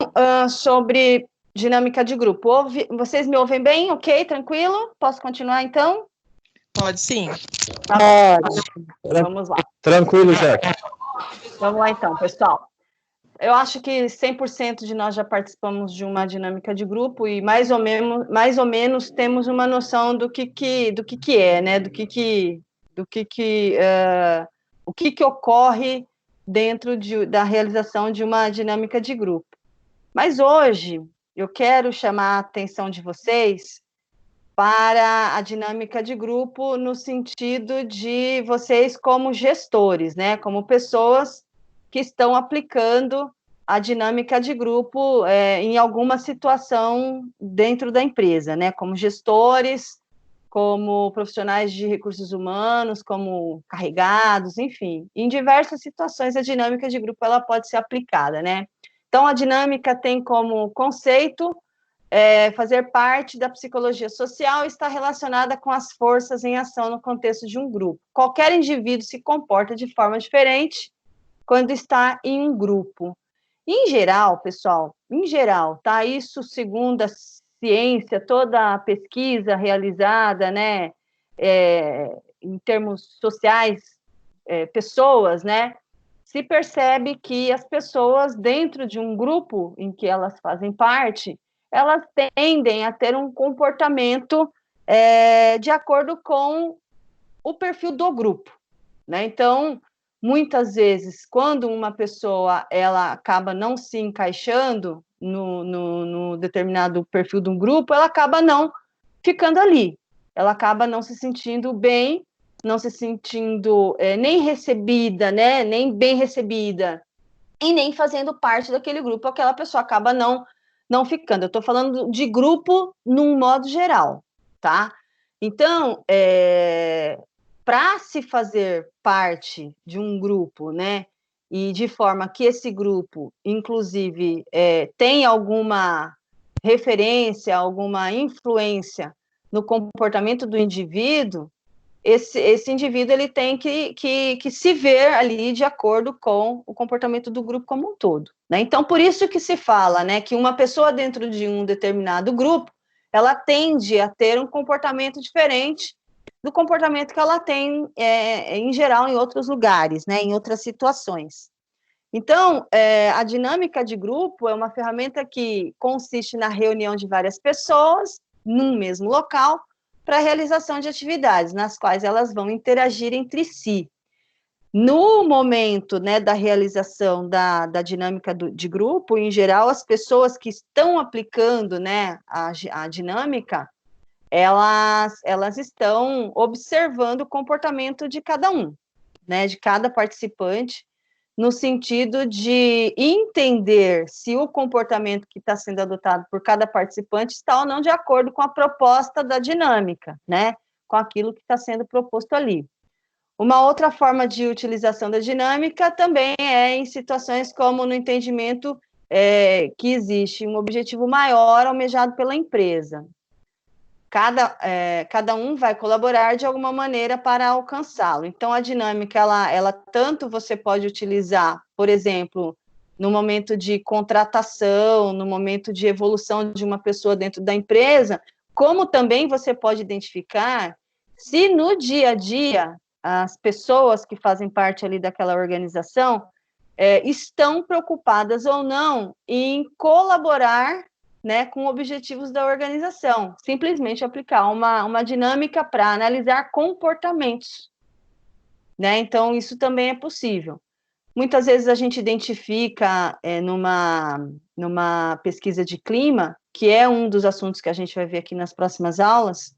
então, sobre dinâmica de grupo. Vocês me ouvem bem? Ok? Tranquilo? Posso continuar, então? Pode sim. Pode. Vamos lá. Tranquilo, Jaque. Vamos lá, então, pessoal. Eu acho que 100% de nós já participamos de uma dinâmica de grupo e mais ou menos temos uma noção do que é, né? O que ocorre dentro da realização de uma dinâmica de grupo. Mas hoje eu quero chamar a atenção de vocês para a dinâmica de grupo no sentido de vocês como gestores, né? Como pessoas que estão aplicando a dinâmica de grupo em alguma situação dentro da empresa, né? Como gestores, como profissionais de recursos humanos, como carregados, enfim. Em diversas situações a dinâmica de grupo ela pode ser aplicada, né? Então, a dinâmica tem como conceito fazer parte da psicologia social e está relacionada com as forças em ação no contexto de um grupo. Qualquer indivíduo se comporta de forma diferente quando está em um grupo. Em geral, pessoal, tá? Isso segundo a ciência, toda a pesquisa realizada, né, em termos sociais, pessoas, né, se percebe que as pessoas dentro de um grupo em que elas fazem parte, elas tendem a ter um comportamento de acordo com o perfil do grupo, né? Então, muitas vezes, quando uma pessoa ela acaba não se encaixando no determinado perfil de um grupo, ela acaba não ficando ali, ela acaba não se sentindo bem, não se sentindo nem recebida, né? Nem bem recebida, e nem fazendo parte daquele grupo, aquela pessoa acaba não ficando. Eu estou falando de grupo num modo geral, tá? Então, para se fazer parte de um grupo, né, e de forma que esse grupo, inclusive, tenha alguma referência, alguma influência no comportamento do indivíduo, esse indivíduo ele tem que se ver ali de acordo com o comportamento do grupo como um todo, né? Então, por isso que se fala, né, que uma pessoa dentro de um determinado grupo, ela tende a ter um comportamento diferente do comportamento que ela tem, em geral, em outros lugares, né, em outras situações. Então, a dinâmica de grupo é uma ferramenta que consiste na reunião de várias pessoas num mesmo local, para a realização de atividades, nas quais elas vão interagir entre si. No momento, né, da realização da dinâmica de grupo, em geral, as pessoas que estão aplicando, né, a dinâmica, elas estão observando o comportamento de cada um, né, de cada participante, no sentido de entender se o comportamento que está sendo adotado por cada participante está ou não de acordo com a proposta da dinâmica, né? Com aquilo que está sendo proposto ali. Uma outra forma de utilização da dinâmica também é em situações como no entendimento que existe um objetivo maior almejado pela empresa. Cada um vai colaborar de alguma maneira para alcançá-lo. Então, a dinâmica, ela tanto você pode utilizar, por exemplo, no momento de contratação, no momento de evolução de uma pessoa dentro da empresa, como também você pode identificar se no dia a dia as pessoas que fazem parte ali daquela organização estão preocupadas ou não em colaborar, né, com objetivos da organização, simplesmente aplicar uma dinâmica para analisar comportamentos, né? Então, isso também é possível. Muitas vezes a gente identifica numa pesquisa de clima, que é um dos assuntos que a gente vai ver aqui nas próximas aulas,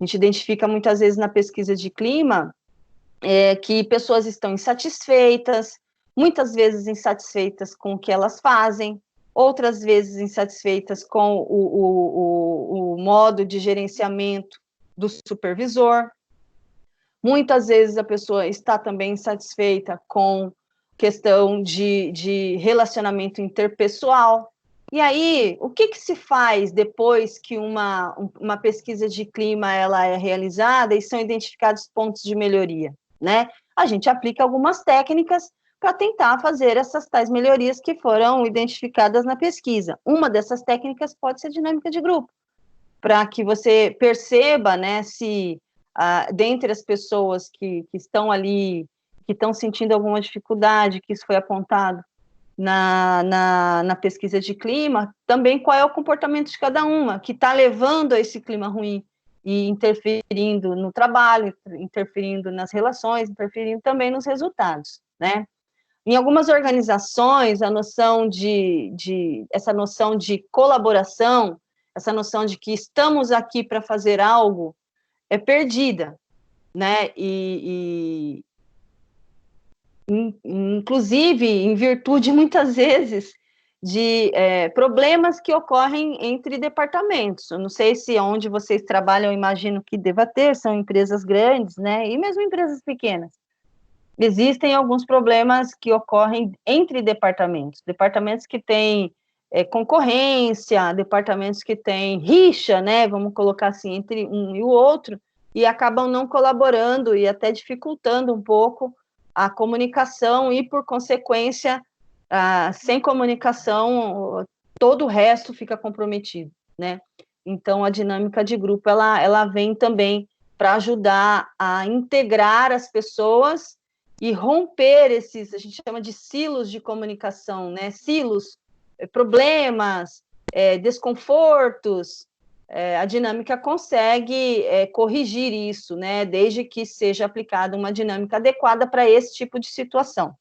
a gente identifica muitas vezes na pesquisa de clima que pessoas estão insatisfeitas, muitas vezes insatisfeitas com o que elas fazem, outras vezes insatisfeitas com o modo de gerenciamento do supervisor. Muitas vezes a pessoa está também insatisfeita com questão de relacionamento interpessoal. E aí, o que se faz depois que uma pesquisa de clima ela é realizada e são identificados pontos de melhoria, né? A gente aplica algumas técnicas para tentar fazer essas tais melhorias que foram identificadas na pesquisa. Uma dessas técnicas pode ser dinâmica de grupo, para que você perceba, né, se dentre as pessoas que estão ali, que estão sentindo alguma dificuldade, que isso foi apontado na pesquisa de clima, também qual é o comportamento de cada uma, que está levando a esse clima ruim, e interferindo no trabalho, interferindo nas relações, interferindo também nos resultados, né? Em algumas organizações, essa noção de colaboração, essa noção de que estamos aqui para fazer algo, é perdida, né? Inclusive, em virtude, muitas vezes, de problemas que ocorrem entre departamentos. Eu não sei se onde vocês trabalham, eu imagino que deva ter, são empresas grandes, né? E mesmo empresas pequenas. Existem alguns problemas que ocorrem entre departamentos. Departamentos que têm concorrência, departamentos que têm rixa, né? Vamos colocar assim, entre um e o outro, e acabam não colaborando e até dificultando um pouco a comunicação e, por consequência, sem comunicação, todo o resto fica comprometido, né? Então, a dinâmica de grupo, ela vem também para ajudar a integrar as pessoas e romper esses, a gente chama de silos de comunicação, né? Silos, problemas, desconfortos. A dinâmica consegue corrigir isso, né? Desde que seja aplicada uma dinâmica adequada para esse tipo de situação.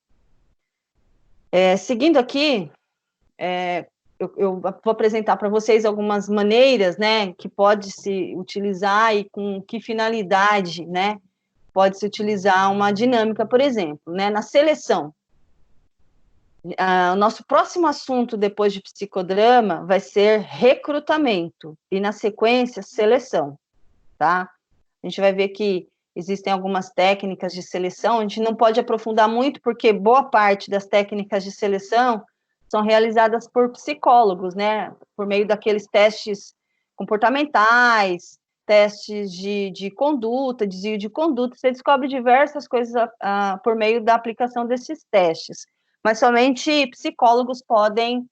Seguindo aqui, eu vou apresentar para vocês algumas maneiras, né, que pode se utilizar e com que finalidade, né, pode-se utilizar uma dinâmica, por exemplo, né, na seleção. O nosso próximo assunto, depois de psicodrama, vai ser recrutamento, e na sequência, seleção, tá? A gente vai ver que existem algumas técnicas de seleção, a gente não pode aprofundar muito, porque boa parte das técnicas de seleção são realizadas por psicólogos, né, por meio daqueles testes comportamentais, testes de conduta, desvio de conduta, você descobre diversas coisas por meio da aplicação desses testes, mas somente psicólogos podem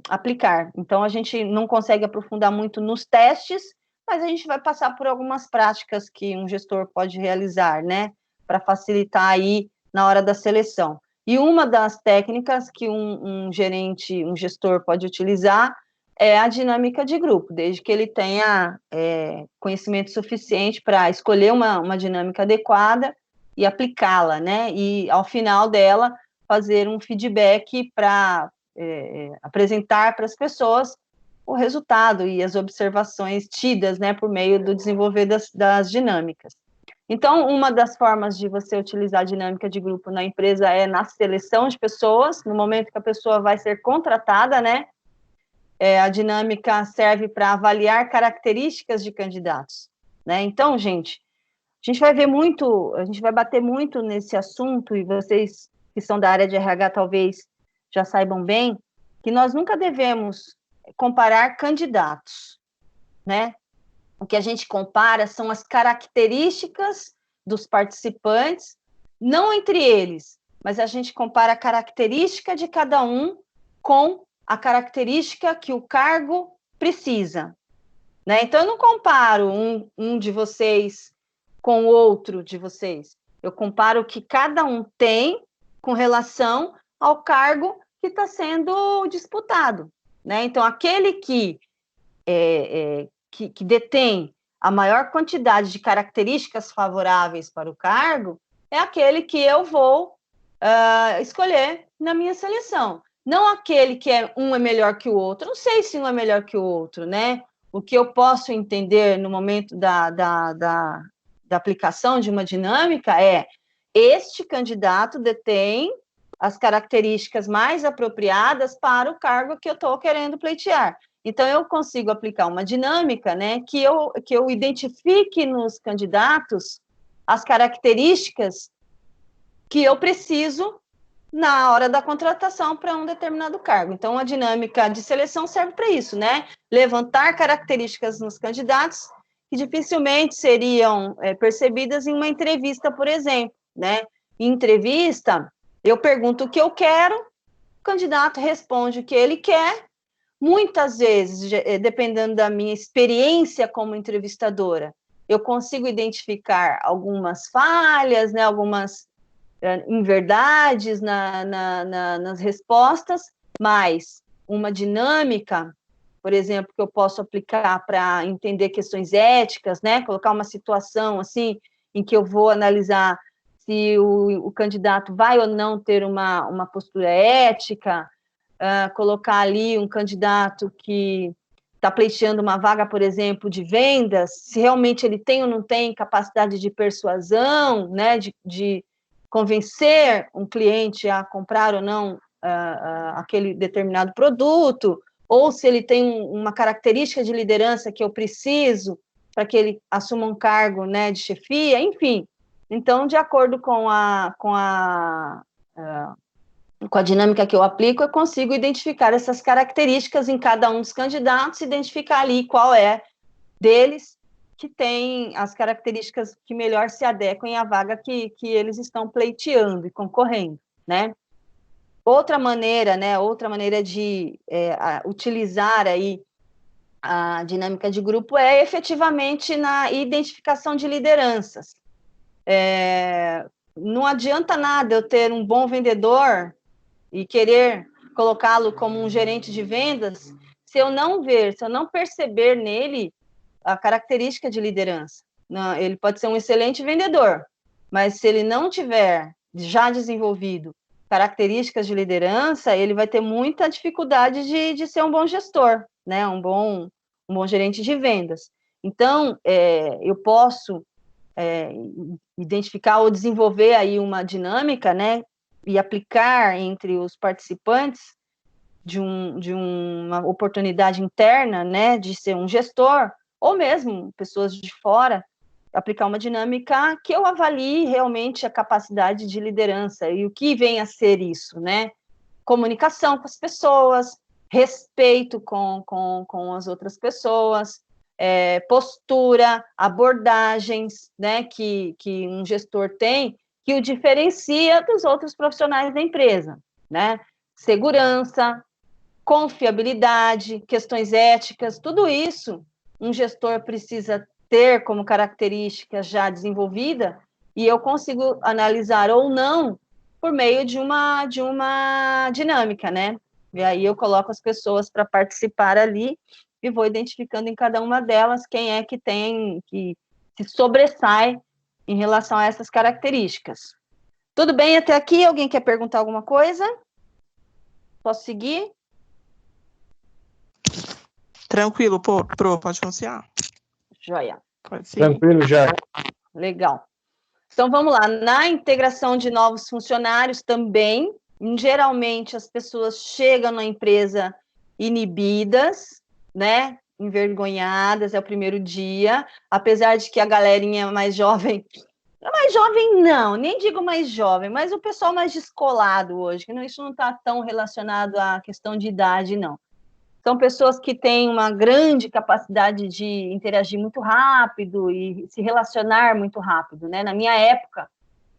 aplicar. Então, a gente não consegue aprofundar muito nos testes, mas a gente vai passar por algumas práticas que um gestor pode realizar, né, para facilitar aí na hora da seleção. E uma das técnicas que um gerente, um gestor pode utilizar é a dinâmica de grupo, desde que ele tenha conhecimento suficiente para escolher uma dinâmica adequada e aplicá-la, né? E, ao final dela, fazer um feedback para apresentar para as pessoas o resultado e as observações tidas, né, por meio do desenvolver das dinâmicas. Então, uma das formas de você utilizar a dinâmica de grupo na empresa é na seleção de pessoas, no momento que a pessoa vai ser contratada, né? A dinâmica serve para avaliar características de candidatos, né? Então, gente, a gente vai bater muito nesse assunto, e vocês que são da área de RH talvez já saibam bem, que nós nunca devemos comparar candidatos, né? O que a gente compara são as características dos participantes, não entre eles, mas a gente compara a característica de cada um com a característica que o cargo precisa, né? Então, eu não comparo um de vocês com o outro de vocês. Eu comparo o que cada um tem com relação ao cargo que está sendo disputado, né? Então, aquele que detém a maior quantidade de características favoráveis para o cargo é aquele que eu vou escolher na minha seleção. Não aquele que um é melhor que o outro. Não sei se um é melhor que o outro, né? O que eu posso entender no momento da aplicação de uma dinâmica é: este candidato detém as características mais apropriadas para o cargo que eu estou querendo pleitear. Então, eu consigo aplicar uma dinâmica, né, que eu identifique nos candidatos as características que eu preciso na hora da contratação para um determinado cargo. Então, a dinâmica de seleção serve para isso, né? Levantar características nos candidatos que dificilmente seriam percebidas em uma entrevista, por exemplo, né? Em entrevista, eu pergunto o que eu quero, o candidato responde o que ele quer. Muitas vezes, dependendo da minha experiência como entrevistadora, eu consigo identificar algumas falhas, né, algumas inverdades nas respostas, mas uma dinâmica, por exemplo, que eu posso aplicar para entender questões éticas, né, colocar uma situação assim, em que eu vou analisar se o candidato vai ou não ter uma postura ética, colocar ali um candidato que está pleiteando uma vaga, por exemplo, de vendas, se realmente ele tem ou não tem capacidade de persuasão, né, de convencer um cliente a comprar ou não aquele determinado produto, ou se ele tem uma característica de liderança que eu preciso para que ele assuma um cargo, né, de chefia, enfim. Então, de acordo com a dinâmica que eu aplico, eu consigo identificar essas características em cada um dos candidatos, identificar ali qual é deles que tem as características que melhor se adequem à vaga que eles estão pleiteando e concorrendo, né? Outra maneira de utilizar aí a dinâmica de grupo é efetivamente na identificação de lideranças. Não adianta nada eu ter um bom vendedor e querer colocá-lo como um gerente de vendas, se eu não perceber nele a característica de liderança. Não, ele pode ser um excelente vendedor, mas se ele não tiver já desenvolvido características de liderança, ele vai ter muita dificuldade de ser um bom gestor, né? Um bom gerente de vendas. Então, eu posso identificar ou desenvolver aí uma dinâmica, né? E aplicar entre os participantes de uma oportunidade interna, né, de ser um gestor, ou mesmo pessoas de fora, aplicar uma dinâmica que eu avalie realmente a capacidade de liderança e o que vem a ser isso, né? Comunicação com as pessoas, respeito com as outras pessoas, postura, abordagens, né, que um gestor tem, que o diferencia dos outros profissionais da empresa, né? Segurança, confiabilidade, questões éticas, tudo isso um gestor precisa ter como característica já desenvolvida, e eu consigo analisar ou não por meio de uma dinâmica, né? E aí eu coloco as pessoas para participar ali e vou identificando em cada uma delas quem é que se sobressai em relação a essas características. Tudo bem até aqui? Alguém quer perguntar alguma coisa? Posso seguir? Tranquilo, Pro, pode anunciar. Joia. Pode seguir. Tranquilo, já. Legal. Então, vamos lá. Na integração de novos funcionários também, geralmente as pessoas chegam na empresa inibidas, né? Envergonhadas, é o primeiro dia, apesar de que a galerinha mais jovem não, nem digo mais jovem, mas o pessoal mais descolado hoje, que isso não está tão relacionado à questão de idade, não. São pessoas que têm uma grande capacidade de interagir muito rápido e se relacionar muito rápido, né? Na minha época,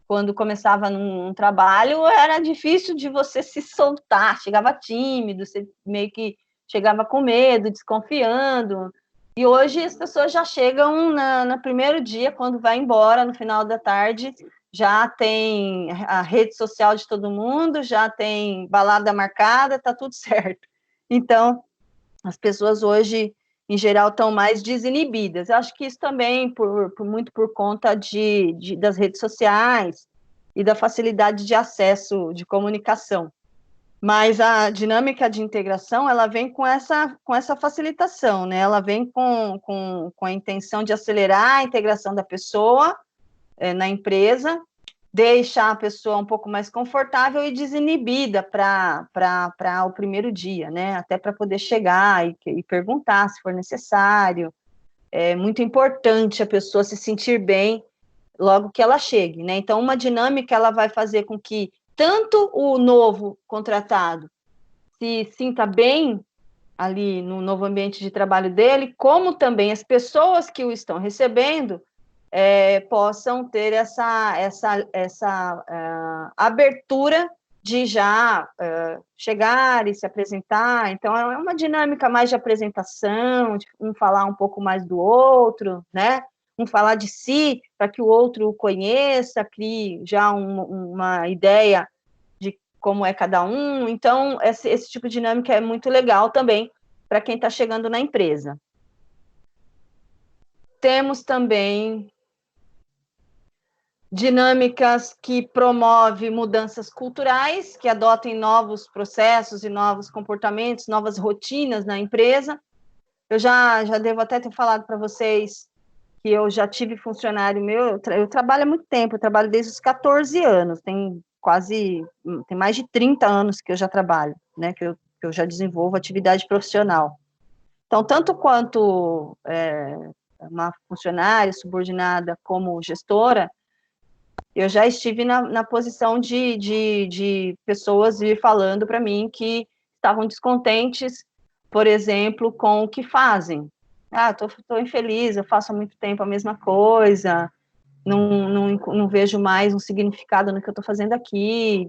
quando começava num trabalho, era difícil de você se soltar, chegava tímido, você meio que chegava com medo, desconfiando. E hoje as pessoas já chegam no primeiro dia, quando vai embora, no final da tarde, já tem a rede social de todo mundo, já tem balada marcada, tá tudo certo. Então, as pessoas hoje, em geral, estão mais desinibidas. Eu acho que isso também muito por conta das redes sociais e da facilidade de acesso de comunicação. Mas a dinâmica de integração, ela vem com essa facilitação, né? Ela vem com a intenção de acelerar a integração da pessoa na empresa, deixar a pessoa um pouco mais confortável e desinibida para o primeiro dia, né? Até para poder chegar e perguntar se for necessário. É muito importante a pessoa se sentir bem logo que ela chegue, né? Então, uma dinâmica ela vai fazer com que tanto o novo contratado se sinta bem ali no novo ambiente de trabalho dele, como também as pessoas que o estão recebendo possam ter essa abertura de já chegar e se apresentar. Então, é uma dinâmica mais de apresentação, de um falar um pouco mais do outro, né? Um falar de si, para que o outro o conheça, crie já uma ideia de como é cada um. Então, esse tipo de dinâmica é muito legal também para quem está chegando na empresa. Temos também dinâmicas que promovem mudanças culturais, que adotem novos processos e novos comportamentos, novas rotinas na empresa. Eu já devo até ter falado para vocês que eu já tive funcionário meu, eu trabalho há muito tempo, eu trabalho desde os 14 anos, tem mais de 30 anos que eu já trabalho, né, que eu já desenvolvo atividade profissional. Então, tanto quanto uma funcionária subordinada como gestora, eu já estive na posição de pessoas vir falando para mim que estavam descontentes, por exemplo, com o que fazem. Estou infeliz, eu faço há muito tempo a mesma coisa, não vejo mais um significado no que eu estou fazendo aqui,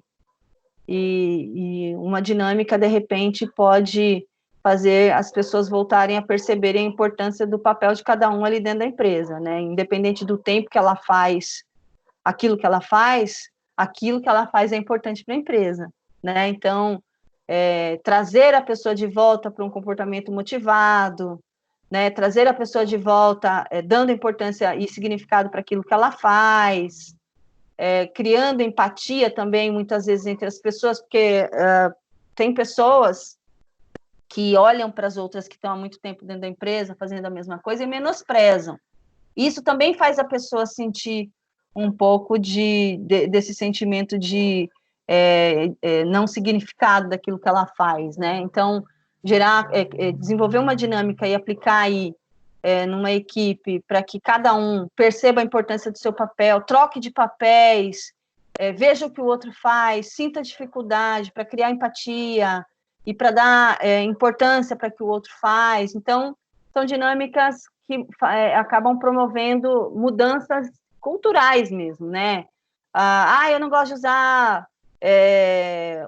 e uma dinâmica, de repente, pode fazer as pessoas voltarem a perceberem a importância do papel de cada um ali dentro da empresa, né? Independente do tempo que ela faz aquilo que ela faz é importante para a empresa, né? Então, trazer a pessoa de volta para um comportamento motivado, né? Trazer a pessoa de volta dando importância e significado para aquilo que ela faz, criando empatia também, muitas vezes, entre as pessoas, porque tem pessoas que olham para as outras que estão há muito tempo dentro da empresa, fazendo a mesma coisa, e menosprezam. Isso também faz a pessoa sentir um pouco desse sentimento de não significado daquilo que ela faz, né? Então, desenvolver uma dinâmica e aplicar aí numa equipe para que cada um perceba a importância do seu papel, troque de papéis, veja o que o outro faz, sinta dificuldade para criar empatia e para dar importância para o que o outro faz. Então, são dinâmicas que acabam promovendo mudanças culturais mesmo, né? Eu não gosto de usar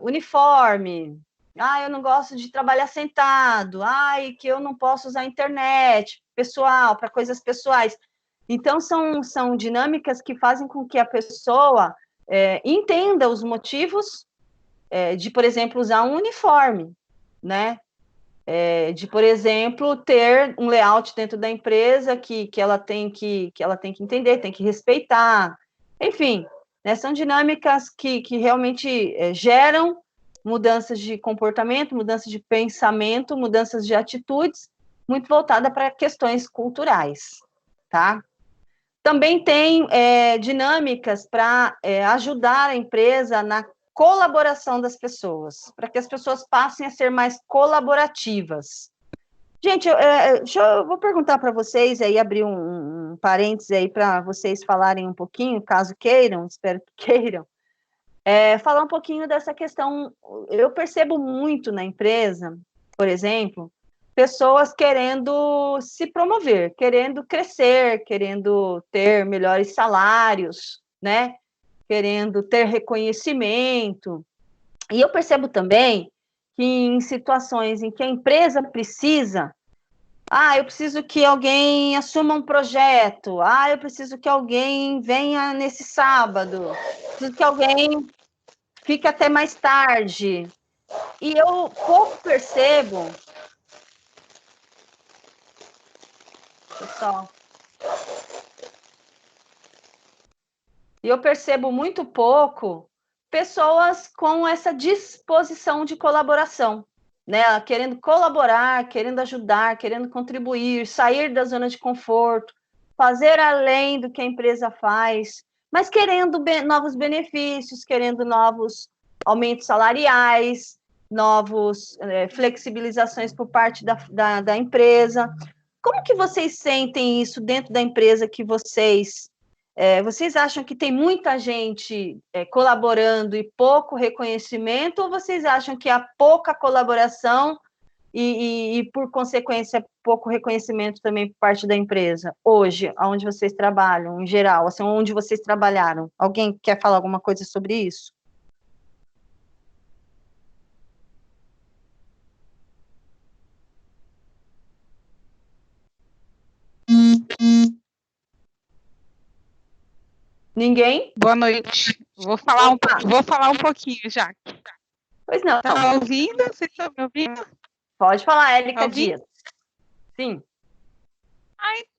uniforme. Eu não gosto de trabalhar sentado. Que eu não posso usar internet pessoal, para coisas pessoais. Então, são dinâmicas que fazem com que a pessoa entenda os motivos de, por exemplo, usar um uniforme, né? De, por exemplo, ter um layout dentro da empresa que ela tem que entender, tem que respeitar. Enfim, né, são dinâmicas que realmente geram mudanças de comportamento, mudanças de pensamento, mudanças de atitudes, muito voltada para questões culturais, tá? Também tem dinâmicas para ajudar a empresa na colaboração das pessoas, para que as pessoas passem a ser mais colaborativas. Gente, eu vou perguntar para vocês, aí abrir um parênteses aí para vocês falarem um pouquinho, caso queiram, espero que queiram, falar um pouquinho dessa questão. Eu percebo muito na empresa, por exemplo, pessoas querendo se promover, querendo crescer, querendo ter melhores salários, né? Querendo ter reconhecimento. E eu percebo também que em situações em que a empresa precisa, eu preciso que alguém assuma um projeto, eu preciso que alguém venha nesse sábado, preciso que alguém fique até mais tarde. E eu pouco percebo, pessoal, muito pouco pessoas com essa disposição de colaboração, né? Querendo colaborar, querendo ajudar, querendo contribuir, sair da zona de conforto, fazer além do que a empresa faz, mas querendo novos benefícios, querendo novos aumentos salariais, novos flexibilizações por parte da empresa. Como que vocês sentem isso dentro da empresa que vocês acham que tem muita gente colaborando e pouco reconhecimento, ou vocês acham que a pouca colaboração e, por consequência, pouco reconhecimento também por parte da empresa? Hoje, onde vocês trabalham, em geral, assim, onde vocês trabalharam? Alguém quer falar alguma coisa sobre isso? Ninguém? Boa noite. Vou falar um pouquinho, já. Pois não. Tá ouvindo? Vocês estão me ouvindo? Pode falar, Érica Tá Dias. Sim.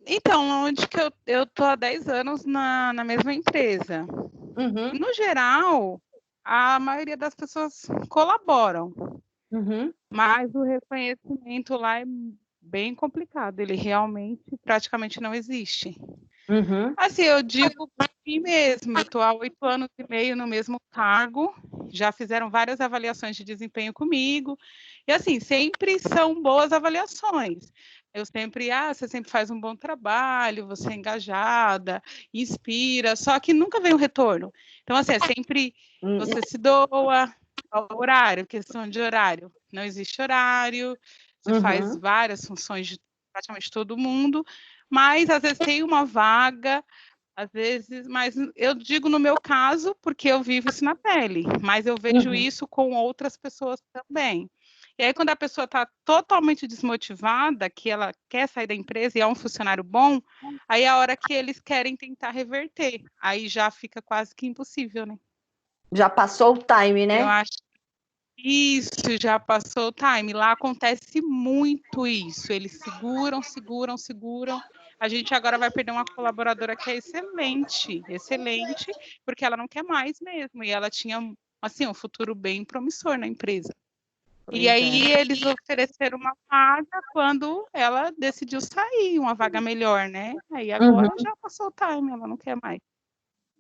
Então, onde que eu tô há 10 anos na mesma empresa. Uhum. No geral, a maioria das pessoas colaboram, mas o reconhecimento lá é bem complicado. Ele realmente praticamente não existe. Assim, eu digo por mim mesmo, eu estou há 8 anos e meio no mesmo cargo, já fizeram várias avaliações de desempenho comigo, e assim, sempre são boas avaliações. Eu sempre, você sempre faz um bom trabalho, você é engajada, inspira, só que nunca vem um retorno. Então, assim, é sempre você se doa, horário, questão de horário. Não existe horário, você faz várias funções de praticamente todo mundo, mas às vezes tem uma vaga, às vezes, mas eu digo no meu caso, porque eu vivo isso na pele, mas eu vejo isso com outras pessoas também. E aí, quando a pessoa está totalmente desmotivada, que ela quer sair da empresa e é um funcionário bom, aí é a hora que eles querem tentar reverter. Aí já fica quase que impossível, né? Já passou o time, né? Eu acho isso, já passou o time. Lá acontece muito isso. Eles seguram. A gente agora vai perder uma colaboradora que é excelente, porque ela não quer mais mesmo. E ela tinha, assim, um futuro bem promissor na empresa. E aí eles ofereceram uma vaga quando ela decidiu sair, uma vaga melhor, né? Aí agora já passou o time, ela não quer mais.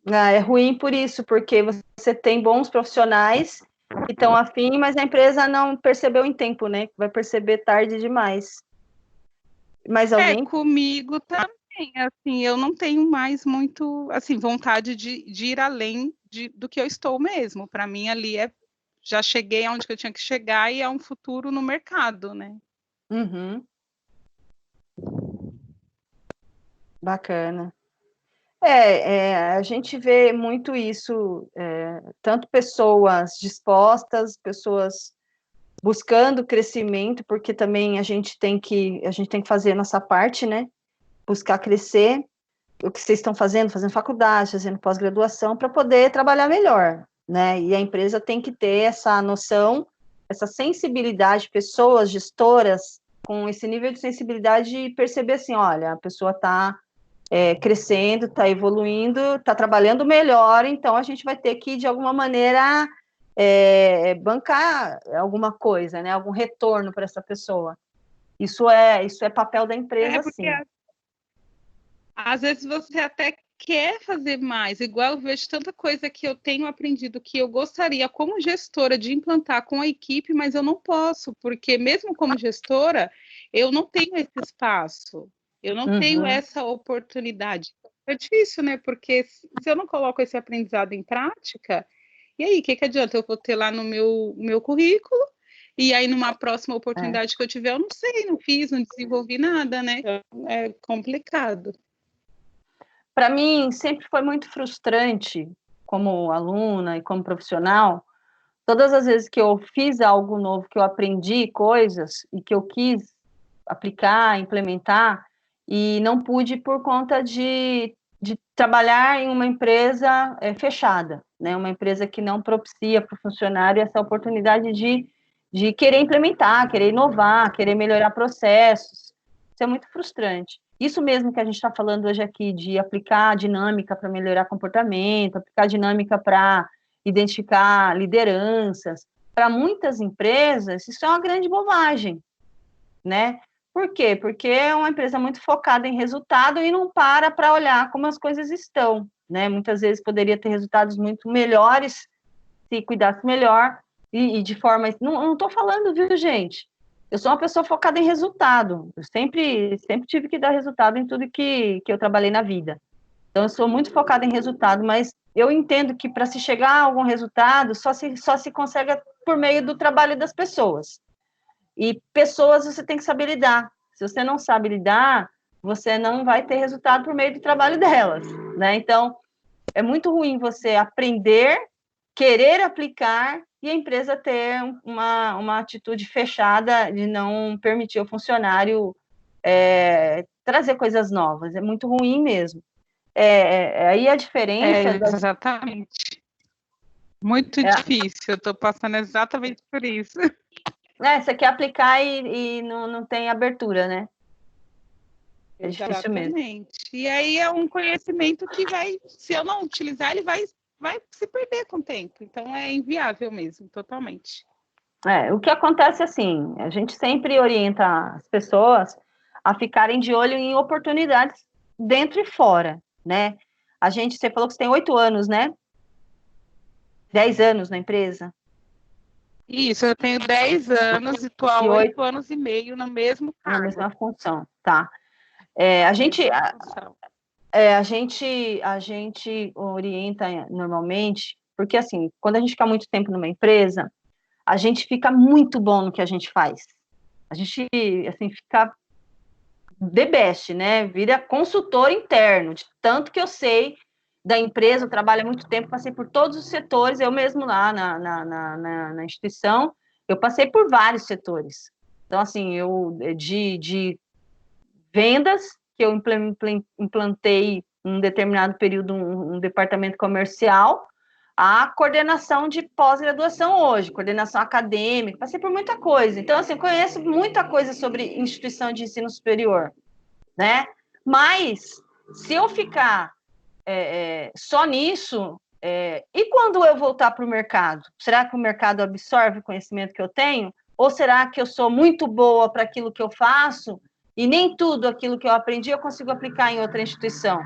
É ruim por isso, porque você tem bons profissionais que estão afim, mas a empresa não percebeu em tempo, né? Vai perceber tarde demais. Mais alguém? Comigo também, assim, eu não tenho mais muito, assim, vontade de ir além do que eu estou mesmo. Para mim, ali já cheguei aonde que eu tinha que chegar e é um futuro no mercado, né? Bacana. A gente vê muito isso, tanto pessoas dispostas, pessoas buscando crescimento, porque também a gente tem que fazer a nossa parte, né? Buscar crescer, o que vocês estão fazendo faculdade, fazendo pós-graduação, para poder trabalhar melhor, né? E a empresa tem que ter essa noção, essa sensibilidade, pessoas gestoras com esse nível de sensibilidade e perceber assim, olha, a pessoa está crescendo, está evoluindo, está trabalhando melhor, então a gente vai ter que, de alguma maneira, bancar alguma coisa, né? Algum retorno para essa pessoa. Isso é papel da empresa, sim. Às vezes você até quer fazer mais, igual eu vejo tanta coisa que eu tenho aprendido que eu gostaria, como gestora, de implantar com a equipe, mas eu não posso, porque mesmo como gestora, eu não tenho esse espaço. Eu não tenho essa oportunidade. É difícil, né? Porque se eu não coloco esse aprendizado em prática, e aí, o que adianta? Eu vou ter lá no meu currículo, e aí numa próxima oportunidade que eu tiver, eu não sei, não fiz, não desenvolvi nada, né? É complicado. Para mim, sempre foi muito frustrante, como aluna e como profissional, todas as vezes que eu fiz algo novo, que eu aprendi coisas e que eu quis aplicar, implementar, e não pude por conta de trabalhar em uma empresa fechada, né? Uma empresa que não propicia para o funcionário essa oportunidade de querer implementar, querer inovar, querer melhorar processos. Isso é muito frustrante. Isso mesmo que a gente está falando hoje aqui, de aplicar dinâmica para melhorar comportamento, aplicar dinâmica para identificar lideranças, para muitas empresas, isso é uma grande bobagem, né? Por quê? Porque é uma empresa muito focada em resultado e não para olhar como as coisas estão, né? Muitas vezes poderia ter resultados muito melhores se cuidasse melhor e de forma... Não estou falando, viu, gente? Eu sou uma pessoa focada em resultado. Eu sempre tive que dar resultado em tudo que eu trabalhei na vida. Então, eu sou muito focada em resultado, mas eu entendo que para se chegar a algum resultado, só se consegue por meio do trabalho das pessoas. E pessoas você tem que saber lidar. Se você não sabe lidar, você não vai ter resultado por meio do trabalho delas, né? Então, é muito ruim você aprender, querer aplicar e a empresa ter uma atitude fechada de não permitir ao funcionário trazer coisas novas. É muito ruim mesmo. Aí a diferença... Exatamente. Muito difícil. Eu estou passando exatamente por isso. Você quer aplicar e não tem abertura, né? É difícil mesmo. E aí é um conhecimento que vai, se eu não utilizar, ele vai se perder com o tempo. Então é inviável mesmo, totalmente. O que acontece assim, a gente sempre orienta as pessoas a ficarem de olho em oportunidades dentro e fora, né? Você falou que você tem 8 anos, né? 10 anos na empresa? Isso, eu tenho 10 anos e estou há 8 anos e meio no mesmo cargo. Na mesma função, tá. A gente orienta normalmente, porque assim, quando a gente fica muito tempo numa empresa, a gente fica muito bom no que a gente faz. A gente, assim, fica the best, né? Vira consultor interno, de tanto que eu sei da empresa, eu trabalho há muito tempo, passei por todos os setores, eu mesmo lá na instituição, eu passei por vários setores. Então, assim, de vendas, que eu implantei em um determinado período um departamento comercial, a coordenação de pós-graduação hoje, coordenação acadêmica, passei por muita coisa. Então, assim, eu conheço muita coisa sobre instituição de ensino superior, né? Mas, se eu ficar só nisso, e quando eu voltar para o mercado? Será que o mercado absorve o conhecimento que eu tenho? Ou será que eu sou muito boa para aquilo que eu faço e nem tudo aquilo que eu aprendi eu consigo aplicar em outra instituição?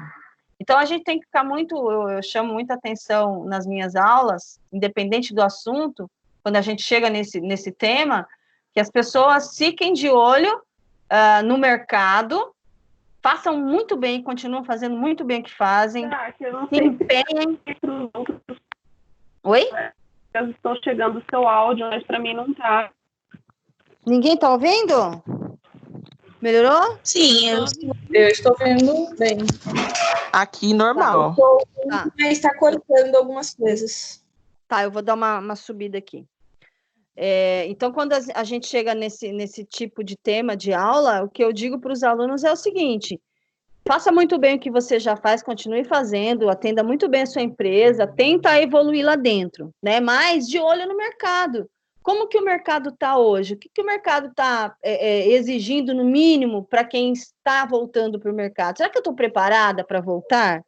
Então, a gente tem que ficar eu chamo muita atenção nas minhas aulas, independente do assunto, quando a gente chega nesse tema, que as pessoas fiquem de olho no mercado, façam muito bem, continuam fazendo muito bem o que fazem, se empenhem. Oi? Eu estou chegando o seu áudio, mas para mim não está. Ninguém está ouvindo? Melhorou? Sim, eu estou vendo bem. Aqui, normal. Tá. Mas está cortando algumas coisas. Tá, eu vou dar uma subida aqui. Então, quando a gente chega nesse tipo de tema de aula, o que eu digo para os alunos é o seguinte: faça muito bem o que você já faz, continue fazendo, atenda muito bem a sua empresa, tenta evoluir lá dentro, né? Mas de olho no mercado. Como que o mercado está hoje? O que o mercado está exigindo, no mínimo, para quem está voltando para o mercado? Será que eu estou preparada para voltar?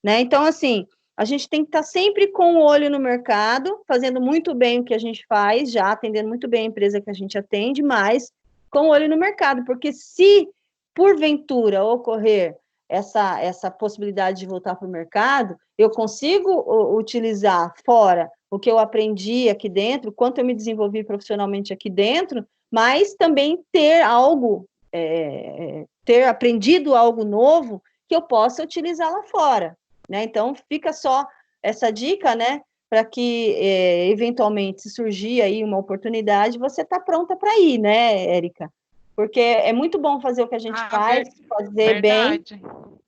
Né? Então, assim, a gente tem que estar sempre com o olho no mercado, fazendo muito bem o que a gente faz, já atendendo muito bem a empresa que a gente atende, mas com o olho no mercado, porque se, porventura, ocorrer essa possibilidade de voltar para o mercado, eu consigo utilizar fora o que eu aprendi aqui dentro, quanto eu me desenvolvi profissionalmente aqui dentro, mas também ter aprendido algo novo que eu possa utilizar lá fora, né? Então, fica só essa dica, né? Para que, eventualmente, se surgir aí uma oportunidade, você está pronta para ir, né, Érica? Porque é muito bom fazer o que a gente faz, fazer bem,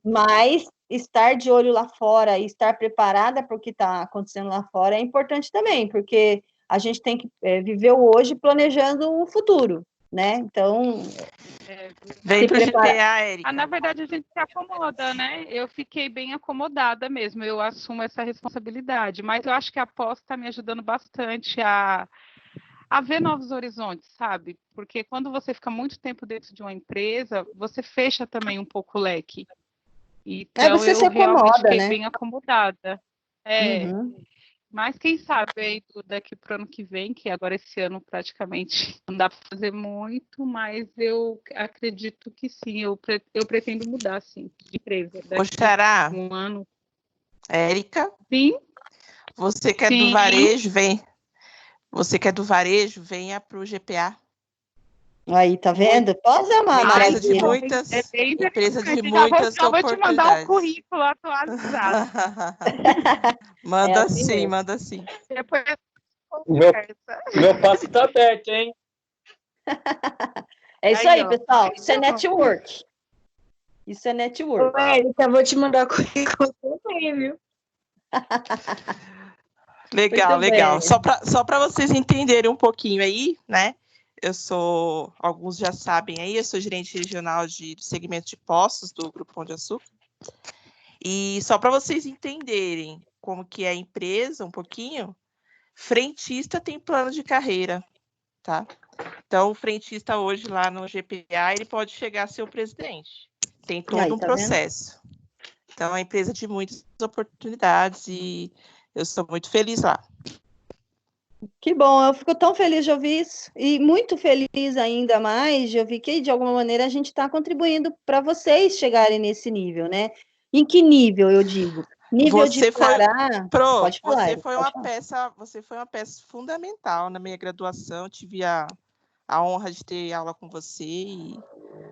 mas estar de olho lá fora e estar preparada para o que está acontecendo lá fora é importante também, porque a gente tem que viver o hoje planejando o futuro, né? Então, vem para o GPA, Érica. Na verdade, a gente se acomoda, né? Eu fiquei bem acomodada mesmo, eu assumo essa responsabilidade, mas eu acho que a pós está me ajudando bastante a ver novos horizontes, sabe? Porque quando você fica muito tempo dentro de uma empresa, você fecha também um pouco o leque. Então, você eu se acomoda, realmente fiquei né? bem acomodada. Uhum. Mas quem sabe aí daqui para o ano que vem, que agora esse ano praticamente não dá para fazer muito, mas eu acredito que sim, eu pretendo mudar, sim, de empresa. Oxará, um ano. Érica? Sim. Você que é do varejo, vem. Você que é do varejo, venha para o GPA. Aí, tá vendo? Pode amar, empresa de muitas, empresa de muitas já vou te mandar oportunidades. um currículo atualizado. Manda assim sim, mesmo. manda sim. Depois Meu passe tá aberto, hein? É isso aí, pessoal. Isso é network. Isso é network. Érica, vou te mandar currículo também, viu? Legal, legal. Só para vocês entenderem um pouquinho aí, né? Alguns já sabem aí, eu sou gerente regional do segmento de postos do Grupo Pão de Açúcar. E só para vocês entenderem como que é a empresa um pouquinho, frentista tem plano de carreira, tá? Então, o frentista hoje lá no GPA, ele pode chegar a ser o presidente. Tem todo um processo. Vendo? Então, é uma empresa de muitas oportunidades e eu estou muito feliz lá. Que bom, eu fico tão feliz de ouvir isso e muito feliz ainda mais de ouvir que, de alguma maneira, a gente está contribuindo para vocês chegarem nesse nível, né? Em que nível, eu digo? Nível de parar... Pode falar, você foi uma peça fundamental na minha graduação, tive a honra de ter aula com você e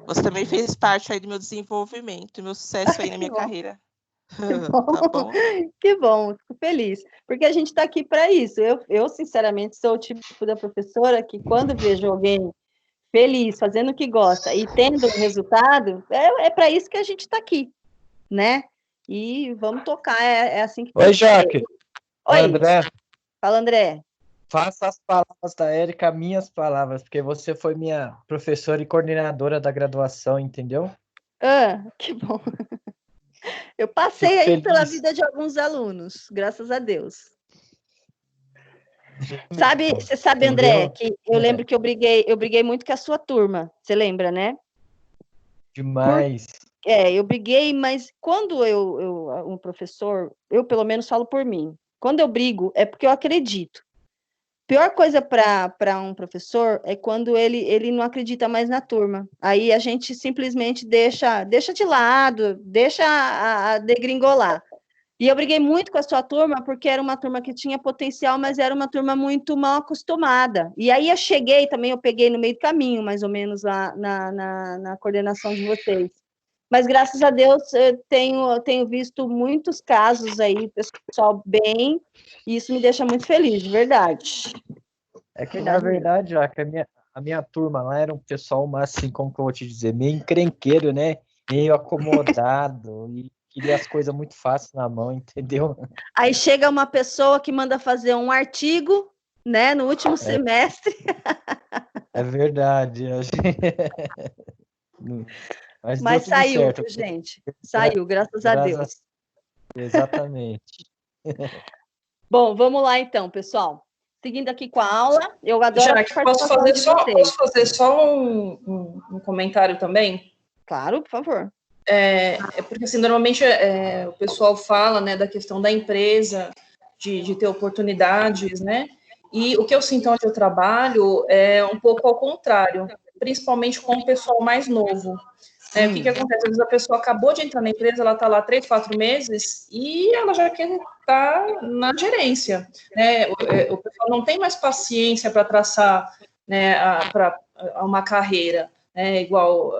você também fez parte aí do meu desenvolvimento, do meu sucesso aí na minha carreira. Tá bom? Que bom, fico feliz, porque a gente está aqui para isso. Eu, sinceramente, sou o tipo da professora que, quando vejo alguém feliz, fazendo o que gosta e tendo resultado, é para isso que a gente está aqui, né? E vamos tocar, é assim que... Oi, Jaque. Oi, André. Fala, André. Faça as palavras da Érica minhas palavras, porque você foi minha professora e coordenadora da graduação, entendeu? Que bom. Eu passei aí pela vida de alguns alunos, graças a Deus. Você sabe, André, que eu lembro que eu briguei muito com a sua turma. Você lembra, né? Demais. Eu briguei, mas quando um professor, eu pelo menos falo por mim, quando eu brigo é porque eu acredito. Pior coisa para um professor é quando ele não acredita mais na turma. Aí a gente simplesmente deixa de lado, deixa a degringolar. E eu briguei muito com a sua turma, porque era uma turma que tinha potencial, mas era uma turma muito mal acostumada. E aí eu peguei no meio do caminho, mais ou menos, lá na coordenação de vocês. Mas, graças a Deus, eu tenho visto muitos casos aí, pessoal bem, e isso me deixa muito feliz, de verdade. É que, na verdade, Jaque, a minha turma lá era um pessoal, assim, como que eu vou te dizer, meio encrenqueiro, né? Meio acomodado, e queria as coisas muito fáceis na mão, entendeu? Aí chega uma pessoa que manda fazer um artigo, né, no último semestre. É verdade. Mas saiu, certo, gente. Saiu, graças a Deus. Exatamente. Bom, vamos lá então, pessoal. Seguindo aqui com a aula, eu adoro... Posso fazer só um comentário também? Claro, por favor. Porque, assim, normalmente o pessoal fala, né, da questão da empresa, de ter oportunidades, né? E o que eu sinto onde eu trabalho é um pouco ao contrário, principalmente com o pessoal mais novo. O que acontece? Às vezes a pessoa acabou de entrar na empresa, ela está lá 3, 4 meses e ela já quer estar na gerência, né? O pessoal não tem mais paciência para traçar, né, uma carreira, né? Igual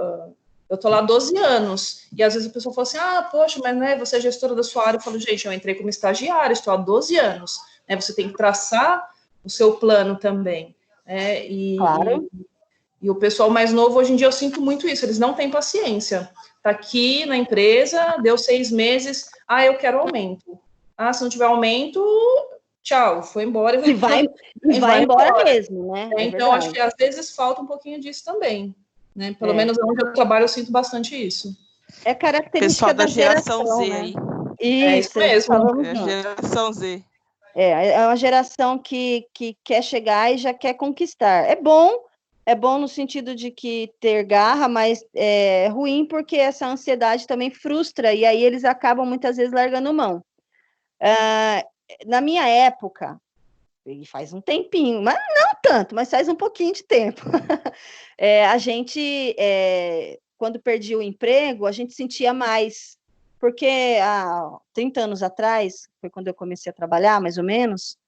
eu estou lá há 12 anos e às vezes a pessoa fala assim, poxa, mas né, você é gestora da sua área. Eu falo, gente, eu entrei como estagiária, estou há 12 anos, né? Você tem que traçar o seu plano também, né? Claro. E o pessoal mais novo, hoje em dia, eu sinto muito isso, eles não têm paciência. Está aqui na empresa, deu 6 meses, eu quero aumento. Se não tiver aumento, tchau, foi embora. E vai embora mesmo, né? Então, acho que às vezes falta um pouquinho disso também. Né? Pelo menos onde eu trabalho, eu sinto bastante isso. É característica pessoal da geração Z, né? aí. Isso mesmo. É a geração Z. É uma geração que quer chegar e já quer conquistar. É bom no sentido de que ter garra, mas é ruim porque essa ansiedade também frustra, e aí eles acabam muitas vezes largando mão. Na minha época, e faz um tempinho, mas não tanto, mas faz um pouquinho de tempo, a gente, quando perdia o emprego, a gente sentia mais, porque há 30 anos atrás, foi quando eu comecei a trabalhar, mais ou menos,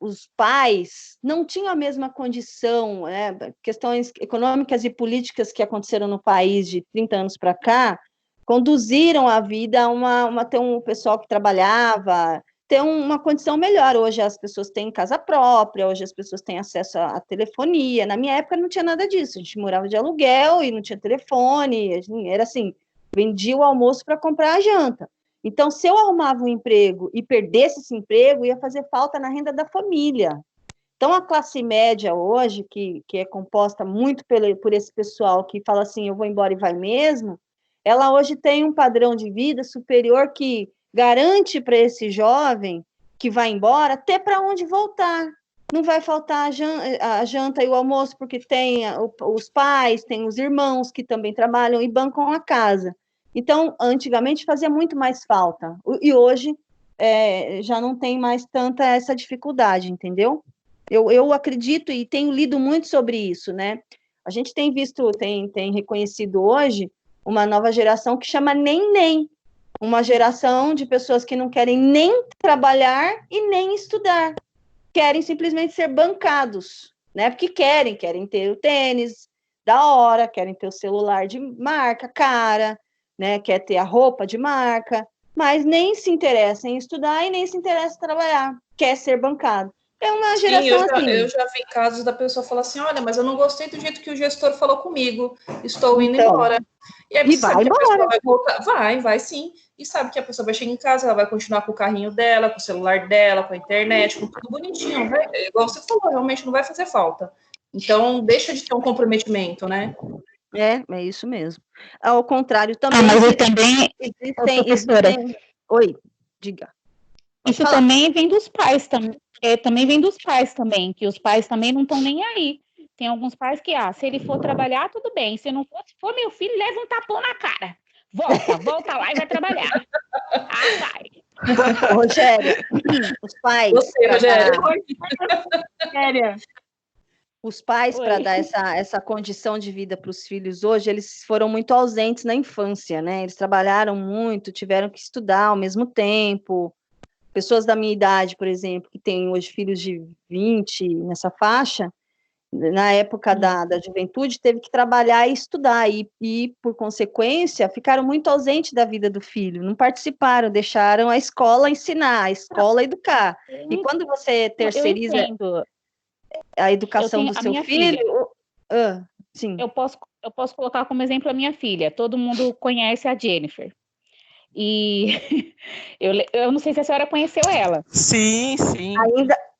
os pais não tinham a mesma condição, né? Questões econômicas e políticas que aconteceram no país de 30 anos para cá, conduziram a vida a ter um pessoal que trabalhava, ter uma condição melhor. Hoje as pessoas têm casa própria, hoje as pessoas têm acesso à telefonia. Na minha época não tinha nada disso, a gente morava de aluguel e não tinha telefone, era assim, vendia o almoço para comprar a janta. Então, se eu arrumava um emprego e perdesse esse emprego, ia fazer falta na renda da família. Então, a classe média hoje, que é composta muito por esse pessoal que fala assim, eu vou embora e vai mesmo, ela hoje tem um padrão de vida superior que garante para esse jovem que vai embora ter para onde voltar. Não vai faltar a janta e o almoço, porque tem os pais, tem os irmãos que também trabalham e bancam a casa. Então, antigamente fazia muito mais falta. E hoje já não tem mais tanta essa dificuldade, entendeu? Eu acredito e tenho lido muito sobre isso, né? A gente tem visto, tem reconhecido hoje uma nova geração que chama neném, uma geração de pessoas que não querem nem trabalhar e nem estudar, querem simplesmente ser bancados, né? Porque querem ter o tênis da hora, querem ter o celular de marca cara, né? Quer ter a roupa de marca, mas nem se interessa em estudar e nem se interessa em trabalhar, quer ser bancado. É uma geração assim. Eu já vi casos da pessoa falar assim, olha, mas eu não gostei do jeito que o gestor falou comigo, estou indo embora. E aí você sabe que a pessoa vai voltar. Vai sim. E sabe que a pessoa vai chegar em casa, ela vai continuar com o carrinho dela, com o celular dela, com a internet, com tudo bonitinho. Igual você falou, realmente não vai fazer falta. Então, deixa de ter um comprometimento, né? É isso mesmo. Ao contrário, também. Mas eu também. Existem... Oi, diga. Isso também vem dos pais também. Também vem dos pais também, que os pais também não estão nem aí. Tem alguns pais que, se ele for trabalhar, tudo bem. Se não for, se for meu filho, leva um tapão na cara. Volta lá e vai trabalhar. Vai. Rogério, os pais... Você, Rogério. Os pais, para dar essa condição de vida para os filhos hoje, eles foram muito ausentes na infância, né? Eles trabalharam muito, tiveram que estudar ao mesmo tempo. Pessoas da minha idade, por exemplo, que têm hoje filhos de 20, nessa faixa, na época da juventude, teve que trabalhar e estudar, e, por consequência, ficaram muito ausentes da vida do filho, não participaram, deixaram a escola ensinar, a escola educar. E quando você terceiriza a educação do seu filho... sim. Eu posso colocar como exemplo a minha filha. Todo mundo conhece a Jennifer. E eu não sei se a senhora conheceu ela. Sim.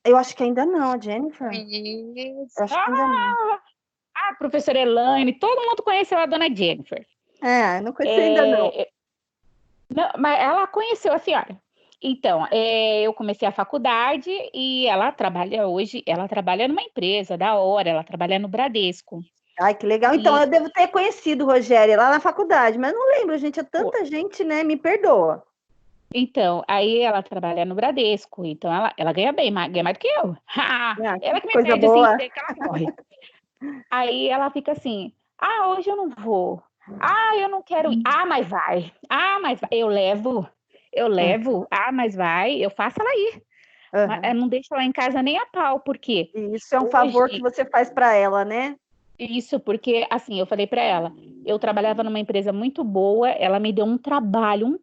Eu acho que ainda não, Jennifer. Eu acho que ainda não. A professora Elaine, todo mundo conheceu a dona Jennifer. Não conheci ainda não. Não, mas ela conheceu a senhora. Então, eu comecei a faculdade e ela trabalha numa empresa da hora, ela trabalha no Bradesco. Ai, que legal. Então, eu devo ter conhecido Rogéria lá na faculdade, mas não lembro, gente, é tanta gente, né? Me perdoa. Então, aí ela trabalha no Bradesco, então ela ganha bem, ganha mais do que eu. Ela que me pede boa. assim, que ela corre. Aí ela fica assim, hoje eu não vou. Eu não quero ir. Mas vai. Mas vai. Eu levo. Mas vai. Eu faço ela ir. Mas eu não deixo ela em casa nem a pau, porque... Isso é um favor que você faz para ela, né? Isso, porque, assim, eu falei para ela, eu trabalhava numa empresa muito boa, ela me deu um trabalho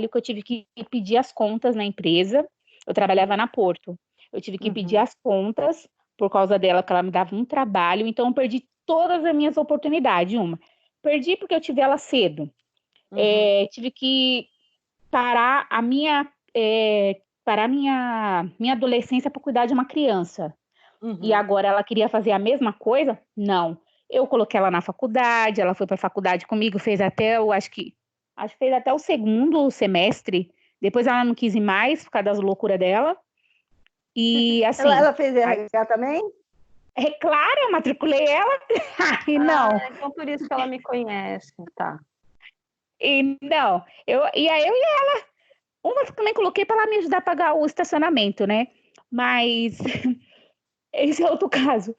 que eu tive que pedir as contas na empresa, eu trabalhava na Porto, eu tive que pedir as contas por causa dela, que ela me dava um trabalho, então eu perdi todas as minhas oportunidades, perdi porque eu tive ela cedo, tive que parar a minha adolescência para cuidar de uma criança. E agora ela queria fazer a mesma coisa? Não. Eu coloquei ela na faculdade, ela foi para a faculdade comigo, fez até acho que fez até o segundo semestre. Depois ela não quis ir mais, por causa das loucuras dela. E assim... Ela fez RH também? É claro, eu matriculei ela. Não. Então por isso que ela me conhece, tá. E não, eu e ela, uma também coloquei para ela me ajudar a pagar o estacionamento, né? Mas... Esse é outro caso.